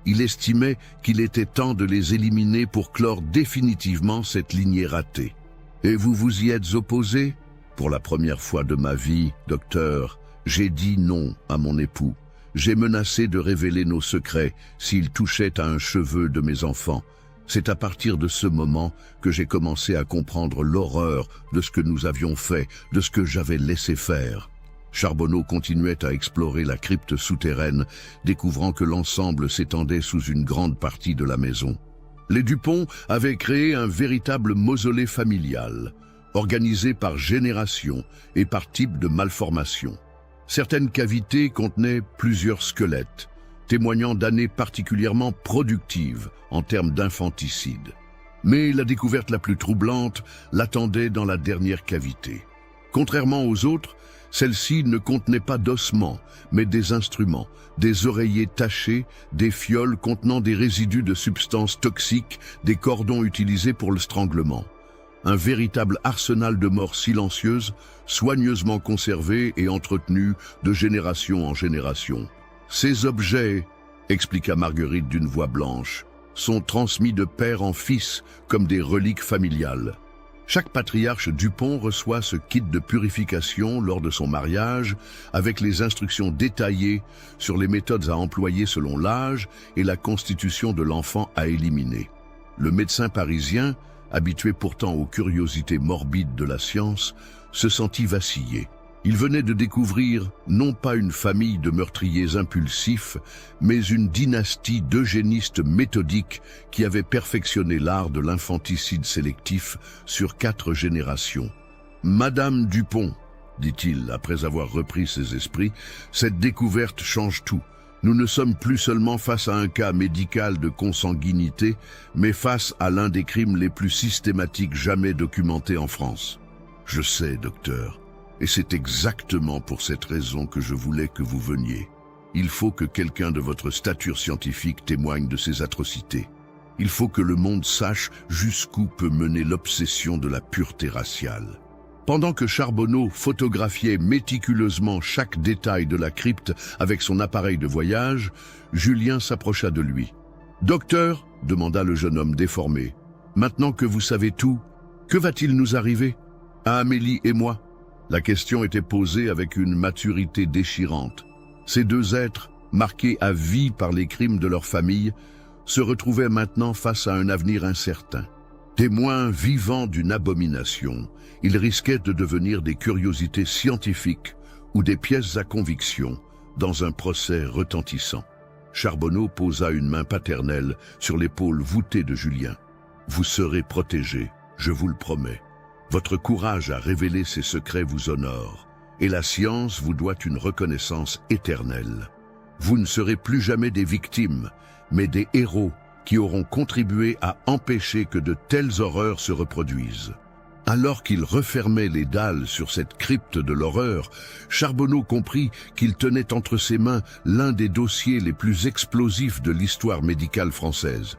Il estimait qu'il était temps de les éliminer pour clore définitivement cette lignée ratée. « Et vous vous y êtes opposé ? » « Pour la première fois de ma vie, docteur, j'ai dit non à mon époux. J'ai menacé de révéler nos secrets s'il touchait à un cheveu de mes enfants. C'est à partir de ce moment que j'ai commencé à comprendre l'horreur de ce que nous avions fait, de ce que j'avais laissé faire. » Charbonneau continuait à explorer la crypte souterraine, découvrant que l'ensemble s'étendait sous une grande partie de la maison. Les Dupont avaient créé un véritable mausolée familial, organisé par génération et par type de malformation. Certaines cavités contenaient plusieurs squelettes, témoignant d'années particulièrement productives en termes d'infanticide. Mais la découverte la plus troublante l'attendait dans la dernière cavité. Contrairement aux autres, celle-ci ne contenait pas d'ossements, mais des instruments, des oreillers tachés, des fioles contenant des résidus de substances toxiques, des cordons utilisés pour le stranglement. Un véritable arsenal de morts silencieuses, soigneusement conservé et entretenu de génération en génération. Ces objets, expliqua Marguerite d'une voix blanche, sont transmis de père en fils comme des reliques familiales. Chaque patriarche Dupont reçoit ce kit de purification lors de son mariage avec les instructions détaillées sur les méthodes à employer selon l'âge et la constitution de l'enfant à éliminer. Le médecin parisien, habitué pourtant aux curiosités morbides de la science, se sentit vaciller. Il venait de découvrir non pas une famille de meurtriers impulsifs, mais une dynastie d'eugénistes méthodiques qui avait perfectionné l'art de l'infanticide sélectif sur 4 générations. « Madame Dupont », dit-il après avoir repris ses esprits, « cette découverte change tout. Nous ne sommes plus seulement face à un cas médical de consanguinité, mais face à l'un des crimes les plus systématiques jamais documentés en France. Je sais, docteur. Et c'est exactement pour cette raison que je voulais que vous veniez. Il faut que quelqu'un de votre stature scientifique témoigne de ces atrocités. Il faut que le monde sache jusqu'où peut mener l'obsession de la pureté raciale. » Pendant que Charbonneau photographiait méticuleusement chaque détail de la crypte avec son appareil de voyage, Julien s'approcha de lui. « Docteur, » demanda le jeune homme déformé, « maintenant que vous savez tout, que va-t-il nous arriver, à Amélie et moi ?» La question était posée avec une maturité déchirante. Ces 2 êtres, marqués à vie par les crimes de leur famille, se retrouvaient maintenant face à un avenir incertain. Témoins vivants d'une abomination, ils risquaient de devenir des curiosités scientifiques ou des pièces à conviction dans un procès retentissant. Charbonneau posa une main paternelle sur l'épaule voûtée de Julien. « Vous serez protégé, je vous le promets. Votre courage à révéler ces secrets vous honore, et la science vous doit une reconnaissance éternelle. Vous ne serez plus jamais des victimes, mais des héros qui auront contribué à empêcher que de telles horreurs se reproduisent. » Alors qu'il refermait les dalles sur cette crypte de l'horreur, Charbonneau comprit qu'il tenait entre ses mains l'un des dossiers les plus explosifs de l'histoire médicale française.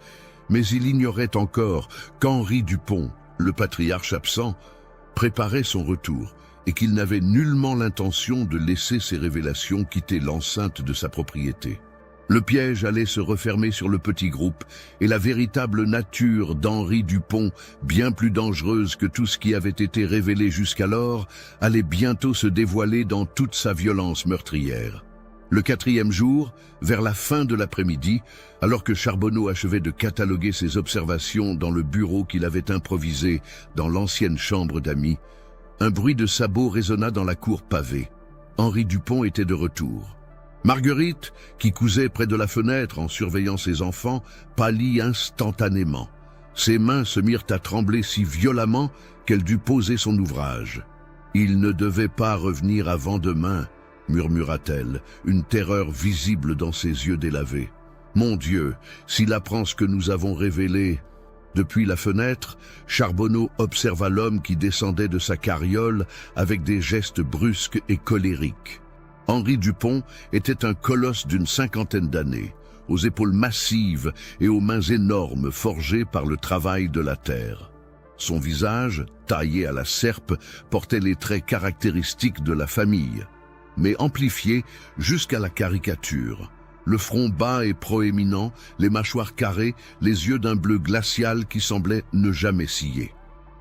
Mais il ignorait encore qu'Henri Dupont, le patriarche absent, préparait son retour et qu'il n'avait nullement l'intention de laisser ces révélations quitter l'enceinte de sa propriété. Le piège allait se refermer sur le petit groupe et la véritable nature d'Henri Dupont, bien plus dangereuse que tout ce qui avait été révélé jusqu'alors, allait bientôt se dévoiler dans toute sa violence meurtrière. Le 4e jour, vers la fin de l'après-midi, alors que Charbonneau achevait de cataloguer ses observations dans le bureau qu'il avait improvisé dans l'ancienne chambre d'amis, un bruit de sabots résonna dans la cour pavée. Henri Dupont était de retour. Marguerite, qui cousait près de la fenêtre en surveillant ses enfants, pâlit instantanément. Ses mains se mirent à trembler si violemment qu'elle dut poser son ouvrage. « Il ne devait pas revenir avant demain », murmura-t-elle, une terreur visible dans ses yeux délavés. « Mon Dieu, s'il apprend ce que nous avons révélé !» Depuis la fenêtre, Charbonneau observa l'homme qui descendait de sa carriole avec des gestes brusques et colériques. Henri Dupont était un colosse d'une 50aine d'années, aux épaules massives et aux mains énormes forgées par le travail de la terre. Son visage, taillé à la serpe, portait les traits caractéristiques de la famille, mais amplifiés jusqu'à la caricature. Le front bas et proéminent, les mâchoires carrées, les yeux d'un bleu glacial qui semblait ne jamais scier.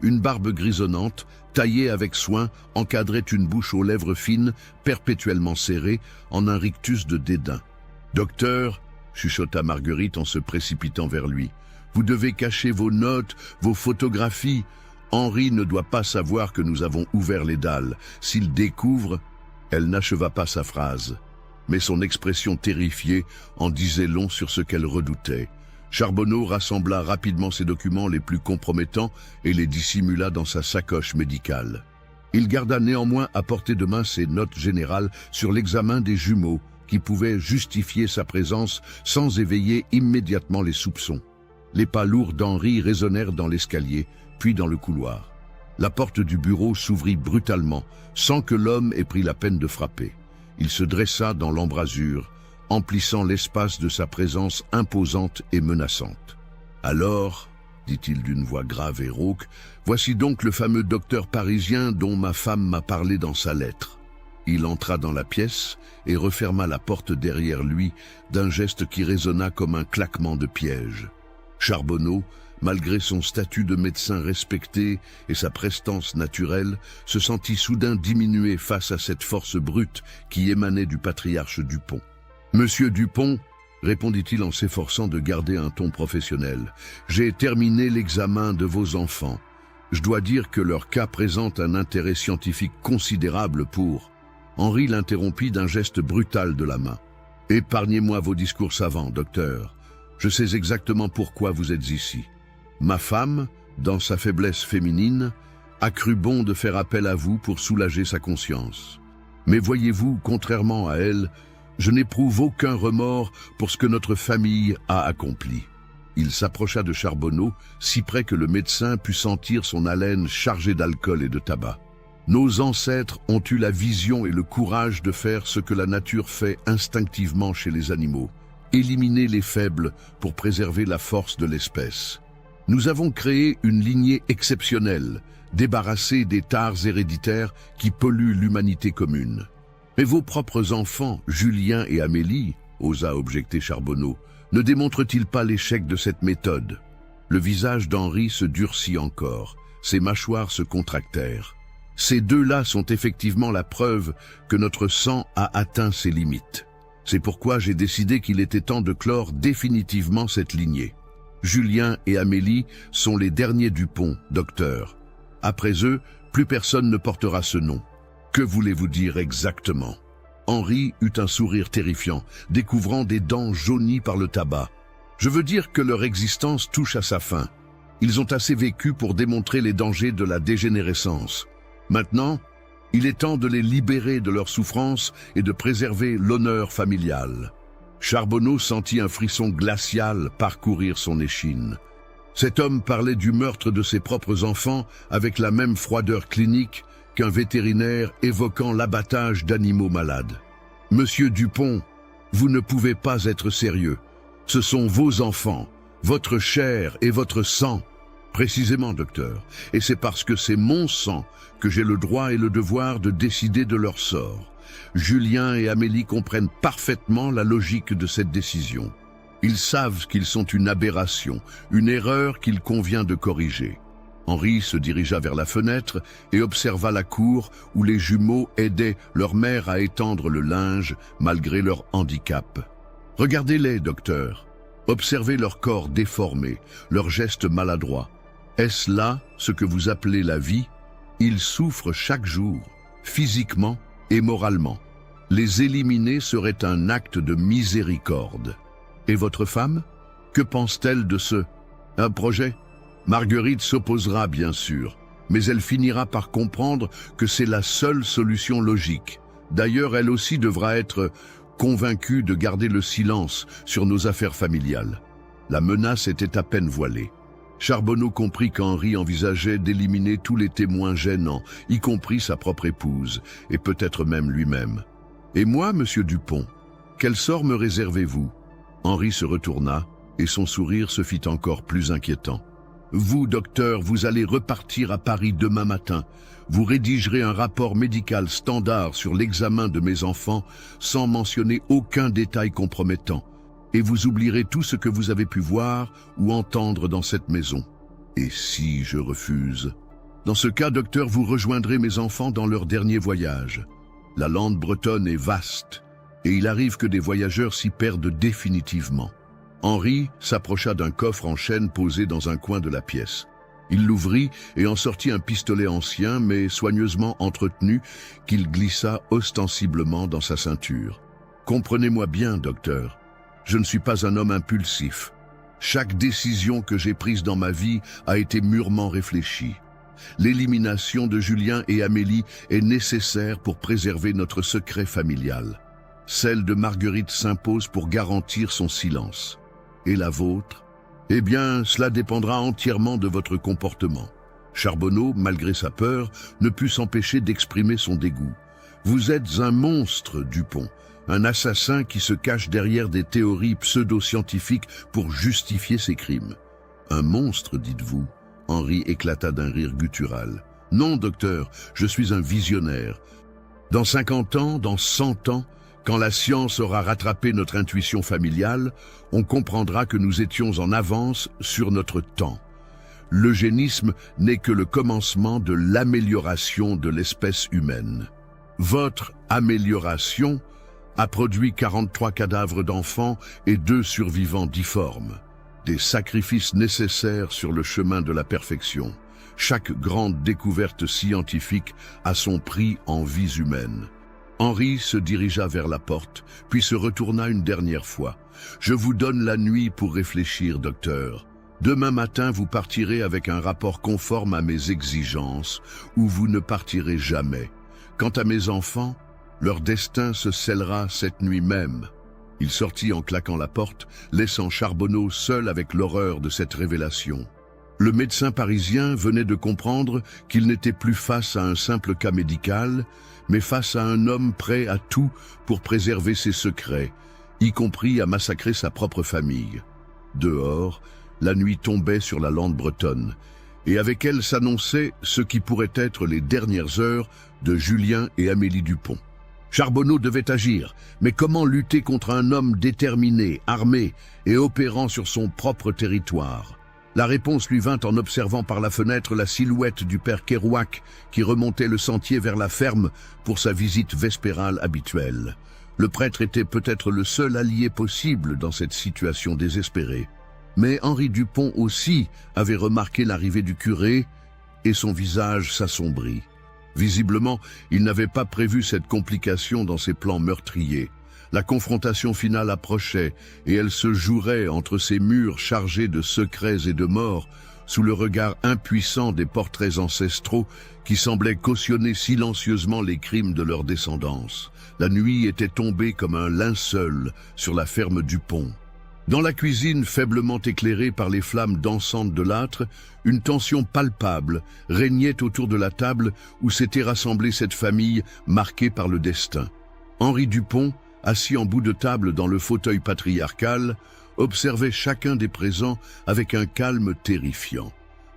Une barbe grisonnante, taillée avec soin, encadrait une bouche aux lèvres fines, perpétuellement serrée, en un rictus de dédain. « Docteur », chuchota Marguerite en se précipitant vers lui, « vous devez cacher vos notes, vos photographies. Henri ne doit pas savoir que nous avons ouvert les dalles. S'il découvre… » Elle n'acheva pas sa phrase, mais son expression terrifiée en disait long sur ce qu'elle redoutait. Charbonneau rassembla rapidement ses documents les plus compromettants et les dissimula dans sa sacoche médicale. Il garda néanmoins à portée de main ses notes générales sur l'examen des jumeaux qui pouvaient justifier sa présence sans éveiller immédiatement les soupçons. Les pas lourds d'Henri résonnèrent dans l'escalier, puis dans le couloir. La porte du bureau s'ouvrit brutalement, sans que l'homme ait pris la peine de frapper. Il se dressa dans l'embrasure, emplissant l'espace de sa présence imposante et menaçante. « Alors, dit-il d'une voix grave et rauque, voici donc le fameux docteur parisien dont ma femme m'a parlé dans sa lettre. » Il entra dans la pièce et referma la porte derrière lui d'un geste qui résonna comme un claquement de piège. Charbonneau, malgré son statut de médecin respecté et sa prestance naturelle, se sentit soudain diminué face à cette force brute qui émanait du patriarche Dupont. « Monsieur Dupont, » répondit-il en s'efforçant de garder un ton professionnel, « j'ai terminé l'examen de vos enfants. Je dois dire que leur cas présente un intérêt scientifique considérable pour… » Henri l'interrompit d'un geste brutal de la main. « Épargnez-moi vos discours savants, docteur. Je sais exactement pourquoi vous êtes ici. Ma femme, dans sa faiblesse féminine, a cru bon de faire appel à vous pour soulager sa conscience. Mais voyez-vous, contrairement à elle, je n'éprouve aucun remords pour ce que notre famille a accompli. » Il s'approcha de Charbonneau, si près que le médecin put sentir son haleine chargée d'alcool et de tabac. « Nos ancêtres ont eu la vision et le courage de faire ce que la nature fait instinctivement chez les animaux, éliminer les faibles pour préserver la force de l'espèce. Nous avons créé une lignée exceptionnelle, débarrassée des tares héréditaires qui polluent l'humanité commune. Mais vos propres enfants, Julien et Amélie, osa objecter Charbonneau, ne démontre-t-il pas l'échec de cette méthode? Le visage d'Henri se durcit encore, ses mâchoires se contractèrent. Ces deux-là sont effectivement la preuve que notre sang a atteint ses limites. C'est pourquoi j'ai décidé qu'il était temps de clore définitivement cette lignée. Julien et Amélie sont les derniers Dupont, docteur. Après eux, plus personne ne portera ce nom. Que voulez-vous dire exactement? Henri eut un sourire terrifiant, découvrant des dents jaunies par le tabac. Je veux dire que leur existence touche à sa fin. Ils ont assez vécu pour démontrer les dangers de la dégénérescence. Maintenant, il est temps de les libérer de leur souffrance et de préserver l'honneur familial. Charbonneau sentit un frisson glacial parcourir son échine. Cet homme parlait du meurtre de ses propres enfants avec la même froideur clinique qu'un vétérinaire évoquant l'abattage d'animaux malades. « Monsieur Dupont, vous ne pouvez pas être sérieux. Ce sont vos enfants, votre chair et votre sang. » Précisément, docteur. Et c'est parce que c'est mon sang que j'ai le droit et le devoir de décider de leur sort. Julien et Amélie comprennent parfaitement la logique de cette décision. Ils savent qu'ils sont une aberration, une erreur qu'il convient de corriger. Henri se dirigea vers la fenêtre et observa la cour où les jumeaux aidaient leur mère à étendre le linge malgré leur handicap. « Regardez-les, docteur. Observez leur corps déformé, leurs gestes maladroits. Est-ce là ce que vous appelez la vie? Ils souffrent chaque jour, physiquement et moralement. Les éliminer serait un acte de miséricorde. Et votre femme? Que pense-t-elle de ce projet? Marguerite s'opposera bien sûr, mais elle finira par comprendre que c'est la seule solution logique. D'ailleurs, elle aussi devra être convaincue de garder le silence sur nos affaires familiales. La menace était à peine voilée. Charbonneau comprit qu'Henri envisageait d'éliminer tous les témoins gênants, y compris sa propre épouse, et peut-être même lui-même. « Et moi, monsieur Dupont, quel sort me réservez-vous » Henri se retourna, et son sourire se fit encore plus inquiétant. « Vous, docteur, vous allez repartir à Paris demain matin. Vous rédigerez un rapport médical standard sur l'examen de mes enfants, sans mentionner aucun détail compromettant. Et vous oublierez tout ce que vous avez pu voir ou entendre dans cette maison. Et si je refuse? Dans ce cas, docteur, vous rejoindrez mes enfants dans leur dernier voyage. La lande bretonne est vaste, et il arrive que des voyageurs s'y perdent définitivement. » Henri s'approcha d'un coffre en chêne posé dans un coin de la pièce. Il l'ouvrit et en sortit un pistolet ancien, mais soigneusement entretenu, qu'il glissa ostensiblement dans sa ceinture. « Comprenez-moi bien, docteur. Je ne suis pas un homme impulsif. Chaque décision que j'ai prise dans ma vie a été mûrement réfléchie. L'élimination de Julien et Amélie est nécessaire pour préserver notre secret familial. Celle de Marguerite s'impose pour garantir son silence. Et la vôtre? Eh bien, cela dépendra entièrement de votre comportement. » Charbonneau, malgré sa peur, ne put s'empêcher d'exprimer son dégoût. « Vous êtes un monstre, Dupont. Un assassin qui se cache derrière des théories pseudo-scientifiques pour justifier ses crimes. »« Un monstre, dites-vous » Henri éclata d'un rire guttural. « Non, docteur, je suis un visionnaire. Dans 50 ans, dans 100 ans, quand la science aura rattrapé notre intuition familiale, on comprendra que nous étions en avance sur notre temps. L'eugénisme n'est que le commencement de l'amélioration de l'espèce humaine. Votre amélioration a produit 43 cadavres d'enfants et 2 survivants difformes. Des sacrifices nécessaires sur le chemin de la perfection. Chaque grande découverte scientifique a son prix en vies humaines. Henri se dirigea vers la porte, puis se retourna une dernière fois. « Je vous donne la nuit pour réfléchir, docteur. Demain matin, vous partirez avec un rapport conforme à mes exigences, ou vous ne partirez jamais. Quant à mes enfants, leur destin se scellera cette nuit même. » Il sortit en claquant la porte, laissant Charbonneau seul avec l'horreur de cette révélation. Le médecin parisien venait de comprendre qu'il n'était plus face à un simple cas médical, mais face à un homme prêt à tout pour préserver ses secrets, y compris à massacrer sa propre famille. Dehors, la nuit tombait sur la lande bretonne, et avec elle s'annonçaient ce qui pourrait être les dernières heures de Julien et Amélie Dupont. Charbonneau devait agir, mais comment lutter contre un homme déterminé, armé et opérant sur son propre territoire? La réponse lui vint en observant par la fenêtre la silhouette du père Kerouac qui remontait le sentier vers la ferme pour sa visite vespérale habituelle. Le prêtre était peut-être le seul allié possible dans cette situation désespérée. Mais Henri Dupont aussi avait remarqué l'arrivée du curé et son visage s'assombrit. Visiblement, il n'avait pas prévu cette complication dans ses plans meurtriers. La confrontation finale approchait et elle se jouerait entre ces murs chargés de secrets et de morts, sous le regard impuissant des portraits ancestraux qui semblaient cautionner silencieusement les crimes de leur descendance. La nuit était tombée comme un linceul sur la ferme Dupont. Dans la cuisine faiblement éclairée par les flammes dansantes de l'âtre, une tension palpable régnait autour de la table où s'était rassemblée cette famille marquée par le destin. Henri Dupont, assis en bout de table dans le fauteuil patriarcal, observait chacun des présents avec un calme terrifiant.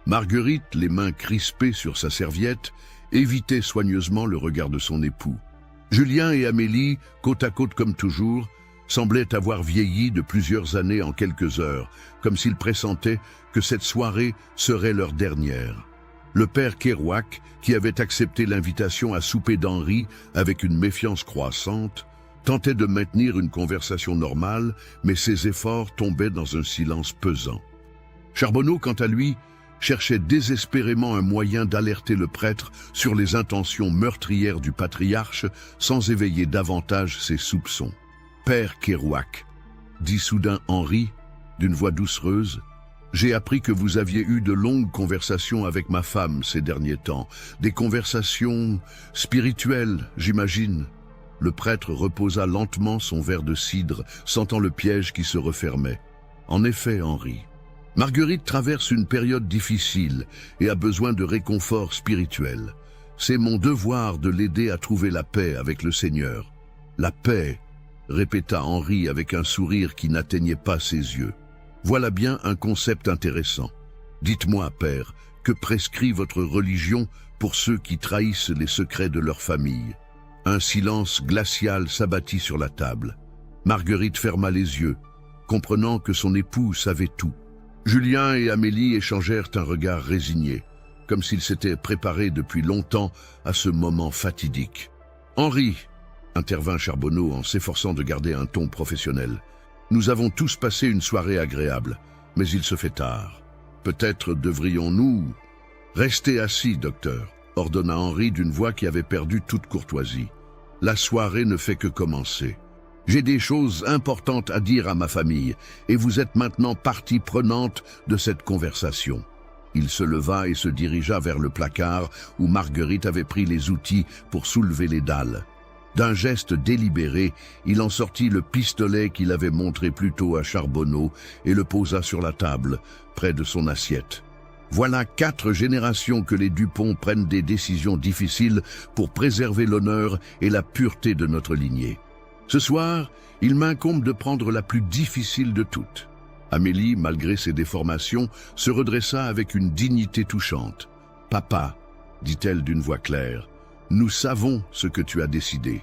Marguerite, les mains crispées sur sa serviette, évitait soigneusement le regard de son époux. Julien et Amélie, côte à côte comme toujours, semblaient avoir vieilli de plusieurs années en quelques heures, comme s'ils pressentaient que cette soirée serait leur dernière. Le père Kerouac, qui avait accepté l'invitation à souper d'Henri avec une méfiance croissante, tentait de maintenir une conversation normale, mais ses efforts tombaient dans un silence pesant. Charbonneau, quant à lui, cherchait désespérément un moyen d'alerter le prêtre sur les intentions meurtrières du patriarche sans éveiller davantage ses soupçons. « Père Kerouac, dit soudain Henri, d'une voix doucereuse, j'ai appris que vous aviez eu de longues conversations avec ma femme ces derniers temps, des conversations spirituelles, j'imagine. » Le prêtre reposa lentement son verre de cidre, sentant le piège qui se refermait. En effet, Henri, Marguerite traverse une période difficile et a besoin de réconfort spirituel. C'est mon devoir de l'aider à trouver la paix avec le Seigneur. La paix, répéta Henri avec un sourire qui n'atteignait pas ses yeux. Voilà bien un concept intéressant. Dites-moi, père, que prescrit votre religion pour ceux qui trahissent les secrets de leur famille? Un silence glacial s'abattit sur la table. Marguerite ferma les yeux, comprenant que son époux savait tout. Julien et Amélie échangèrent un regard résigné, comme s'ils s'étaient préparés depuis longtemps à ce moment fatidique. « Henri, intervint Charbonneau en s'efforçant de garder un ton professionnel, nous avons tous passé une soirée agréable, mais il se fait tard. Peut-être devrions-nous... » « Restez assis, docteur, ordonna Henri d'une voix qui avait perdu toute courtoisie. La soirée ne fait que commencer. J'ai des choses importantes à dire à ma famille, et vous êtes maintenant partie prenante de cette conversation. Il se leva et se dirigea vers le placard où Marguerite avait pris les outils pour soulever les dalles. D'un geste délibéré, il en sortit le pistolet qu'il avait montré plus tôt à Charbonneau et le posa sur la table, près de son assiette. Voilà 4 générations que les Dupont prennent des décisions difficiles pour préserver l'honneur et la pureté de notre lignée. Ce soir, il m'incombe de prendre la plus difficile de toutes. Amélie, malgré ses déformations, se redressa avec une dignité touchante. « Papa, dit-elle d'une voix claire, nous savons ce que tu as décidé.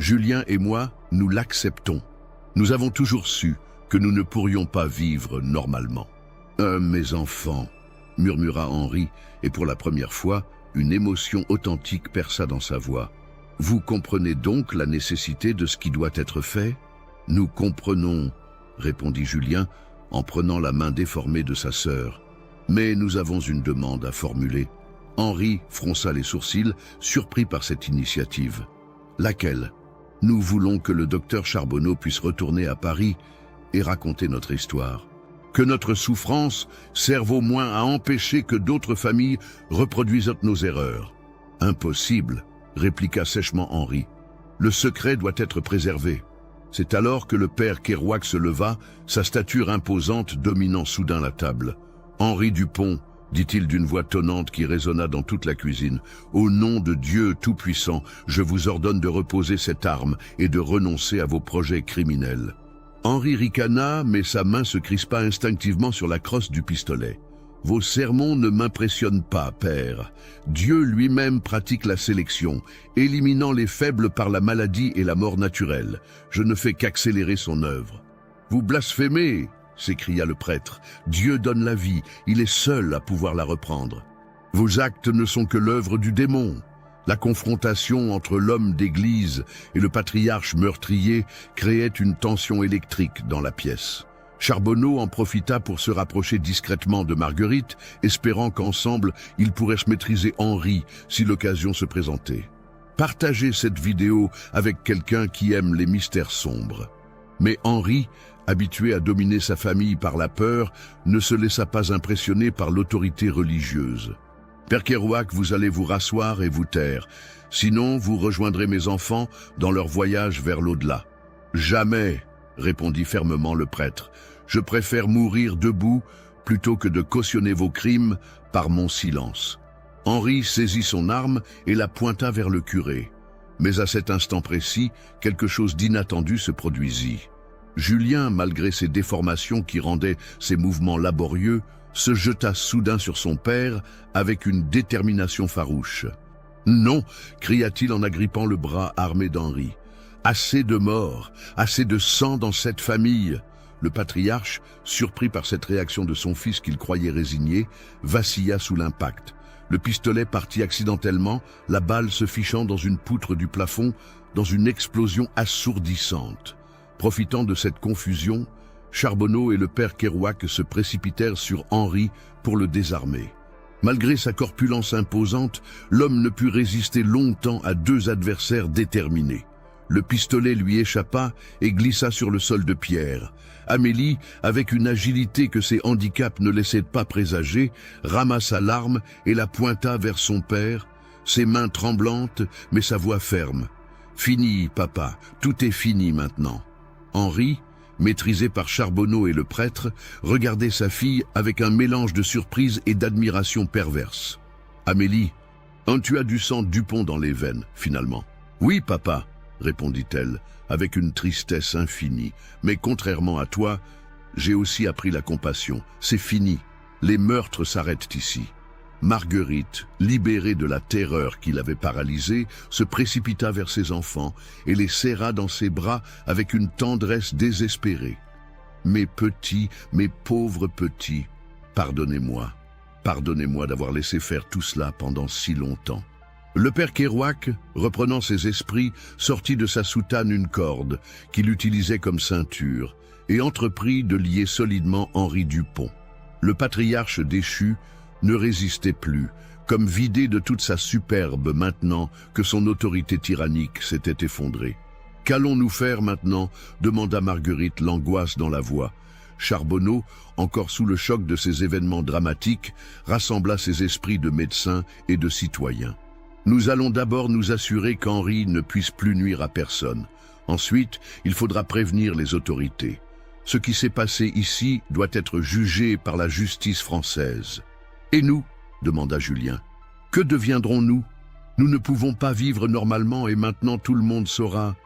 Julien et moi, nous l'acceptons. Nous avons toujours su que nous ne pourrions pas vivre normalement. »« Mes enfants !» murmura Henri, et pour la première fois, une émotion authentique perça dans sa voix. « Vous comprenez donc la nécessité de ce qui doit être fait ?»« Nous comprenons, » répondit Julien, en prenant la main déformée de sa sœur. « Mais nous avons une demande à formuler. » Henri fronça les sourcils, surpris par cette initiative. « Laquelle? Nous voulons que le docteur Charbonneau puisse retourner à Paris et raconter notre histoire. Que notre souffrance serve au moins à empêcher que d'autres familles reproduisent nos erreurs. Impossible, répliqua sèchement Henri. Le secret doit être préservé. C'est alors que le père Kerouac se leva, sa stature imposante dominant soudain la table. Henri Dupont, dit-il d'une voix tonnante qui résonna dans toute la cuisine, au nom de Dieu Tout-Puissant, je vous ordonne de reposer cette arme et de renoncer à vos projets criminels. Henri ricana, mais sa main se crispa instinctivement sur la crosse du pistolet. Vos sermons ne m'impressionnent pas, père. Dieu lui-même pratique la sélection, éliminant les faibles par la maladie et la mort naturelle. Je ne fais qu'accélérer son œuvre. Vous blasphémez, s'écria le prêtre. Dieu donne la vie, il est seul à pouvoir la reprendre. Vos actes ne sont que l'œuvre du démon. La confrontation entre l'homme d'église et le patriarche meurtrier créait une tension électrique dans la pièce. Charbonneau en profita pour se rapprocher discrètement de Marguerite, espérant qu'ensemble, ils pourraient se maîtriser Henri si l'occasion se présentait. Partagez cette vidéo avec quelqu'un qui aime les mystères sombres. Mais Henri, habitué à dominer sa famille par la peur, ne se laissa pas impressionner par l'autorité religieuse. Père Kerouac, vous allez vous rasseoir et vous taire. Sinon, vous rejoindrez mes enfants dans leur voyage vers l'au-delà. Jamais, répondit fermement le prêtre. Je préfère mourir debout plutôt que de cautionner vos crimes par mon silence. Henri saisit son arme et la pointa vers le curé. Mais à cet instant précis, quelque chose d'inattendu se produisit. Julien, malgré ses déformations qui rendaient ses mouvements laborieux, se jeta soudain sur son père avec une détermination farouche. « Non !» cria-t-il en agrippant le bras armé d'Henri. « Assez de morts, assez de sang dans cette famille !» Le patriarche, surpris par cette réaction de son fils qu'il croyait résigné, vacilla sous l'impact. Le pistolet partit accidentellement, la balle se fichant dans une poutre du plafond, dans une explosion assourdissante. Profitant de cette confusion, Charbonneau et le père Kerouac se précipitèrent sur Henri pour le désarmer. Malgré sa corpulence imposante, l'homme ne put résister longtemps à deux adversaires déterminés. Le pistolet lui échappa et glissa sur le sol de pierre. Amélie, avec une agilité que ses handicaps ne laissaient pas présager, ramassa l'arme et la pointa vers son père, ses mains tremblantes mais sa voix ferme. « Fini, papa, tout est fini maintenant. » Henri, maîtrisé par Charbonneau et le prêtre, regardait sa fille avec un mélange de surprise et d'admiration perverse. « Amélie, tu as du sang Dupont dans les veines, finalement. »« Oui, papa, » répondit-elle, avec une tristesse infinie. « Mais contrairement à toi, j'ai aussi appris la compassion. C'est fini. Les meurtres s'arrêtent ici. » Marguerite, libérée de la terreur qui l'avait paralysée, se précipita vers ses enfants et les serra dans ses bras avec une tendresse désespérée. « Mes petits, mes pauvres petits, pardonnez-moi. Pardonnez-moi d'avoir laissé faire tout cela pendant si longtemps. » Le père Kerouac, reprenant ses esprits, sortit de sa soutane une corde qu'il utilisait comme ceinture et entreprit de lier solidement Henri Dupont. Le patriarche déchu ne résistait plus, comme vidé de toute sa superbe maintenant que son autorité tyrannique s'était effondrée. « Qu'allons-nous faire maintenant » demanda Marguerite, l'angoisse dans la voix. Charbonneau, encore sous le choc de ces événements dramatiques, rassembla ses esprits de médecins et de citoyens. « Nous allons d'abord nous assurer qu'Henri ne puisse plus nuire à personne. Ensuite, il faudra prévenir les autorités. Ce qui s'est passé ici doit être jugé par la justice française. » « Et nous ?» demanda Julien. « Que deviendrons-nous ? Nous ne pouvons pas vivre normalement et maintenant tout le monde saura. »«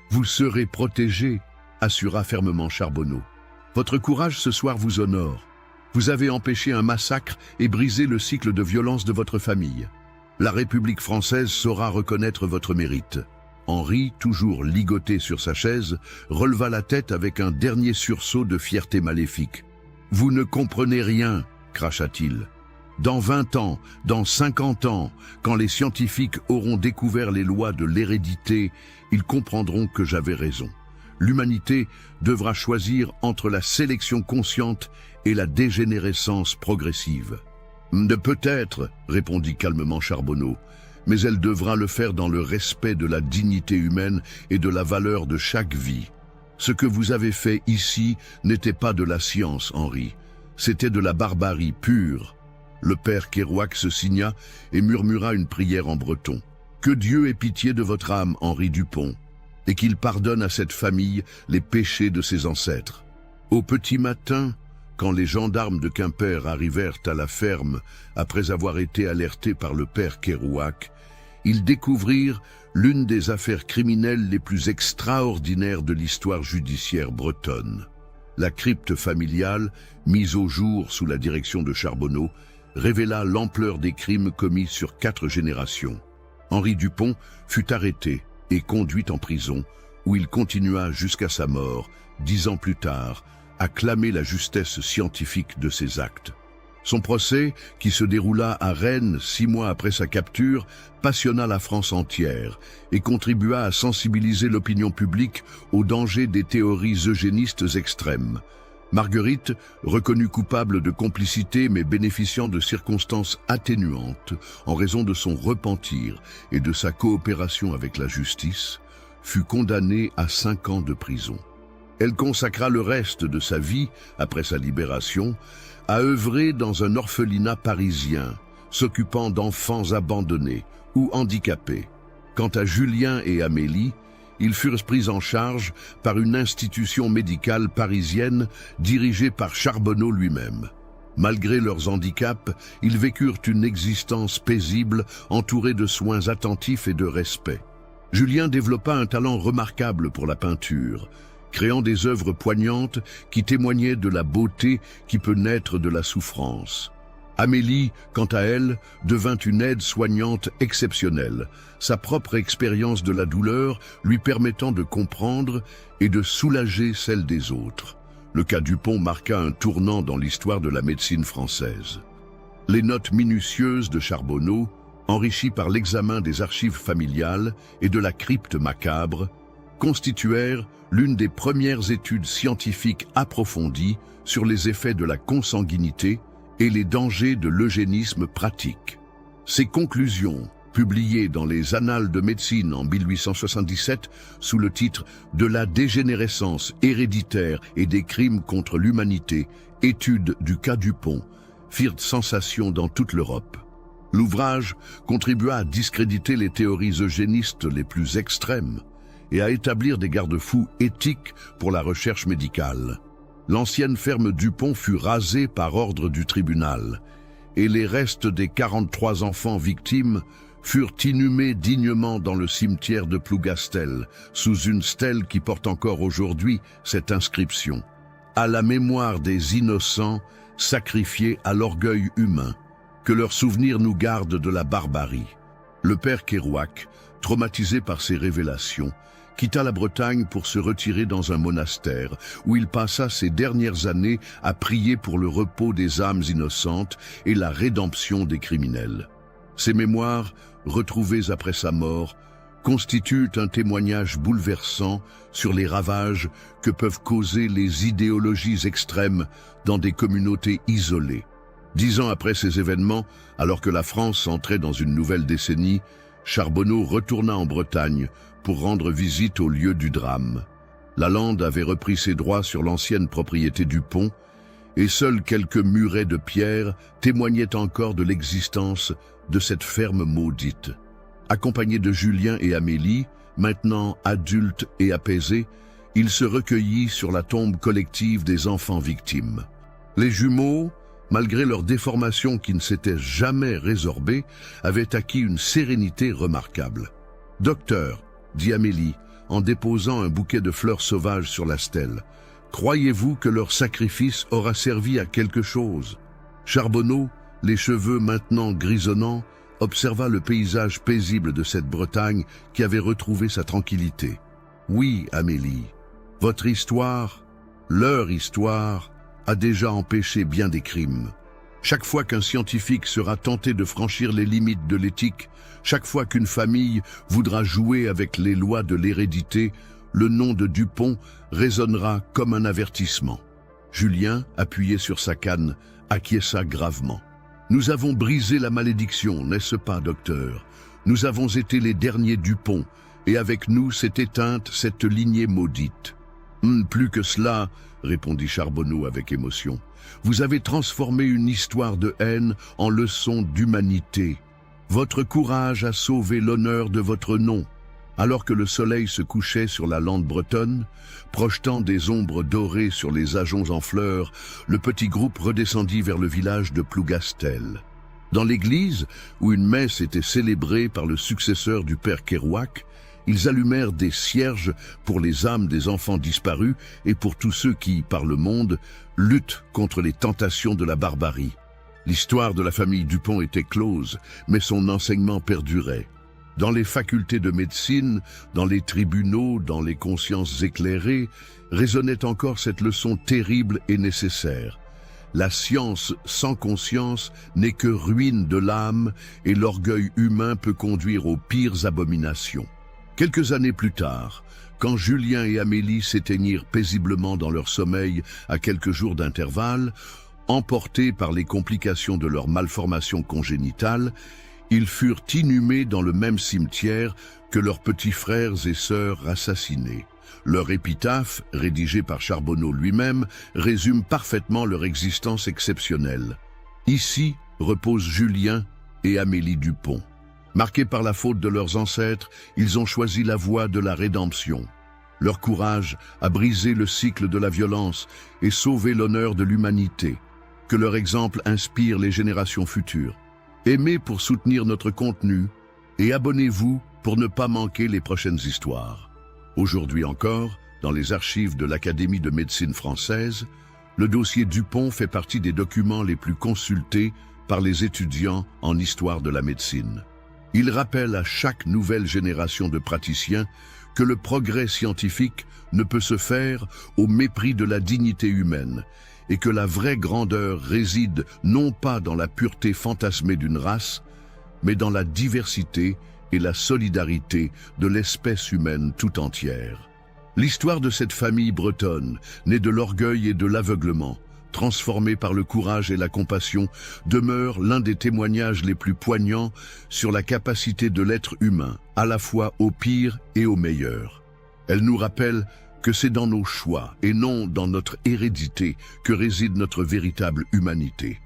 Vous serez protégés » assura fermement Charbonneau. « Votre courage ce soir vous honore. Vous avez empêché un massacre et brisé le cycle de violence de votre famille. La République française saura reconnaître votre mérite. » Henri, toujours ligoté sur sa chaise, releva la tête avec un dernier sursaut de fierté maléfique. « Vous ne comprenez rien » cracha-t-il. Dans 20 ans, dans 50 ans, quand les scientifiques auront découvert les lois de l'hérédité, ils comprendront que j'avais raison. L'humanité devra choisir entre la sélection consciente et la dégénérescence progressive. « Peut-être, » répondit calmement Charbonneau, « mais elle devra le faire dans le respect de la dignité humaine et de la valeur de chaque vie. Ce que vous avez fait ici n'était pas de la science, Henri. C'était de la barbarie pure. Le père Kerouac se signa et murmura une prière en breton. Que Dieu ait pitié de votre âme, Henri Dupont, et qu'il pardonne à cette famille les péchés de ses ancêtres. Au petit matin, quand les gendarmes de Quimper arrivèrent à la ferme après avoir été alertés par le père Kerouac, ils découvrirent l'une des affaires criminelles les plus extraordinaires de l'histoire judiciaire bretonne. La crypte familiale, mise au jour sous la direction de Charbonneau, révéla l'ampleur des crimes commis sur 4 générations. Henri Dupont fut arrêté et conduit en prison, où il continua jusqu'à sa mort, 10 ans plus tard, à clamer la justesse scientifique de ses actes. Son procès, qui se déroula à Rennes 6 mois après sa capture, passionna la France entière et contribua à sensibiliser l'opinion publique aux dangers des théories eugénistes extrêmes. Marguerite, reconnue coupable de complicité mais bénéficiant de circonstances atténuantes en raison de son repentir et de sa coopération avec la justice, fut condamnée à 5 ans de prison. Elle consacra le reste de sa vie, après sa libération, à œuvrer dans un orphelinat parisien, s'occupant d'enfants abandonnés ou handicapés. Quant à Julien et Amélie, ils furent pris en charge par une institution médicale parisienne dirigée par Charbonneau lui-même. Malgré leurs handicaps, ils vécurent une existence paisible, entourée de soins attentifs et de respect. Julien développa un talent remarquable pour la peinture, créant des œuvres poignantes qui témoignaient de la beauté qui peut naître de la souffrance. Amélie, quant à elle, devint une aide-soignante exceptionnelle, sa propre expérience de la douleur lui permettant de comprendre et de soulager celle des autres. Le cas Dupont marqua un tournant dans l'histoire de la médecine française. Les notes minutieuses de Charbonneau, enrichies par l'examen des archives familiales et de la crypte macabre, constituèrent l'une des premières études scientifiques approfondies sur les effets de la consanguinité et les dangers de l'eugénisme pratique. Ces conclusions, publiées dans les Annales de médecine en 1877 sous le titre « De la dégénérescence héréditaire et des crimes contre l'humanité, étude du cas Dupont », firent sensation dans toute l'Europe. L'ouvrage contribua à discréditer les théories eugénistes les plus extrêmes et à établir des garde-fous éthiques pour la recherche médicale. L'ancienne ferme Dupont fut rasée par ordre du tribunal, et les restes des 43 enfants victimes furent inhumés dignement dans le cimetière de Plougastel, sous une stèle qui porte encore aujourd'hui cette inscription: « À la mémoire des innocents sacrifiés à l'orgueil humain, que leur souvenir nous garde de la barbarie. » Le père Kerouac, traumatisé par ces révélations, quitta la Bretagne pour se retirer dans un monastère où il passa ses dernières années à prier pour le repos des âmes innocentes et la rédemption des criminels. Ses mémoires, retrouvées après sa mort, constituent un témoignage bouleversant sur les ravages que peuvent causer les idéologies extrêmes dans des communautés isolées. 10 ans après ces événements, alors que la France entrait dans une nouvelle décennie, Charbonneau retourna en Bretagne pour rendre visite au lieu du drame. Lalande avait repris ses droits sur l'ancienne propriété Dupont, et seuls quelques murets de pierre témoignaient encore de l'existence de cette ferme maudite. Accompagné de Julien et Amélie, maintenant adultes et apaisés, il se recueillit sur la tombe collective des enfants victimes. Les jumeaux, malgré leur déformation qui ne s'était jamais résorbée, avaient acquis une sérénité remarquable. « Docteur, » dit Amélie, en déposant un bouquet de fleurs sauvages sur la stèle, « croyez-vous que leur sacrifice aura servi à quelque chose ?» Charbonneau, les cheveux maintenant grisonnants, observa le paysage paisible de cette Bretagne qui avait retrouvé sa tranquillité. « Oui, Amélie, votre histoire, leur histoire, a déjà empêché bien des crimes. Chaque fois qu'un scientifique sera tenté de franchir les limites de l'éthique, chaque fois qu'une famille voudra jouer avec les lois de l'hérédité, le nom de Dupont résonnera comme un avertissement. » Julien, appuyé sur sa canne, acquiesça gravement. « Nous avons brisé la malédiction, n'est-ce pas, docteur? Nous avons été les derniers Dupont, et avec nous s'est éteinte cette lignée maudite. Plus que cela, répondit Charbonneau avec émotion. Vous avez transformé une histoire de haine en leçon d'humanité. Votre courage a sauvé l'honneur de votre nom. Alors que le soleil se couchait sur la lande bretonne, projetant des ombres dorées sur les ajoncs en fleurs, le petit groupe redescendit vers le village de Plougastel. Dans l'église, où une messe était célébrée par le successeur du père Kerouac, ils allumèrent des cierges pour les âmes des enfants disparus et pour tous ceux qui, par le monde, luttent contre les tentations de la barbarie. L'histoire de la famille Dupont était close, mais son enseignement perdurait. Dans les facultés de médecine, dans les tribunaux, dans les consciences éclairées, résonnait encore cette leçon terrible et nécessaire. La science sans conscience n'est que ruine de l'âme et l'orgueil humain peut conduire aux pires abominations. Quelques années plus tard, quand Julien et Amélie s'éteignirent paisiblement dans leur sommeil à quelques jours d'intervalle, emportés par les complications de leur malformation congénitale, ils furent inhumés dans le même cimetière que leurs petits frères et sœurs assassinés. Leur épitaphe, rédigée par Charbonneau lui-même, résume parfaitement leur existence exceptionnelle. Ici reposent Julien et Amélie Dupont. Marqués par la faute de leurs ancêtres, ils ont choisi la voie de la rédemption. Leur courage a brisé le cycle de la violence et sauvé l'honneur de l'humanité. Que leur exemple inspire les générations futures. Aimez pour soutenir notre contenu et abonnez-vous pour ne pas manquer les prochaines histoires. Aujourd'hui encore, dans les archives de l'Académie de médecine française, le dossier Dupont fait partie des documents les plus consultés par les étudiants en histoire de la médecine. Il rappelle à chaque nouvelle génération de praticiens que le progrès scientifique ne peut se faire au mépris de la dignité humaine et que la vraie grandeur réside non pas dans la pureté fantasmée d'une race, mais dans la diversité et la solidarité de l'espèce humaine tout entière. L'histoire de cette famille bretonne, née de l'orgueil et de l'aveuglement, transformée par le courage et la compassion, demeure l'un des témoignages les plus poignants sur la capacité de l'être humain, à la fois au pire et au meilleur. Elle nous rappelle que c'est dans nos choix et non dans notre hérédité que réside notre véritable humanité.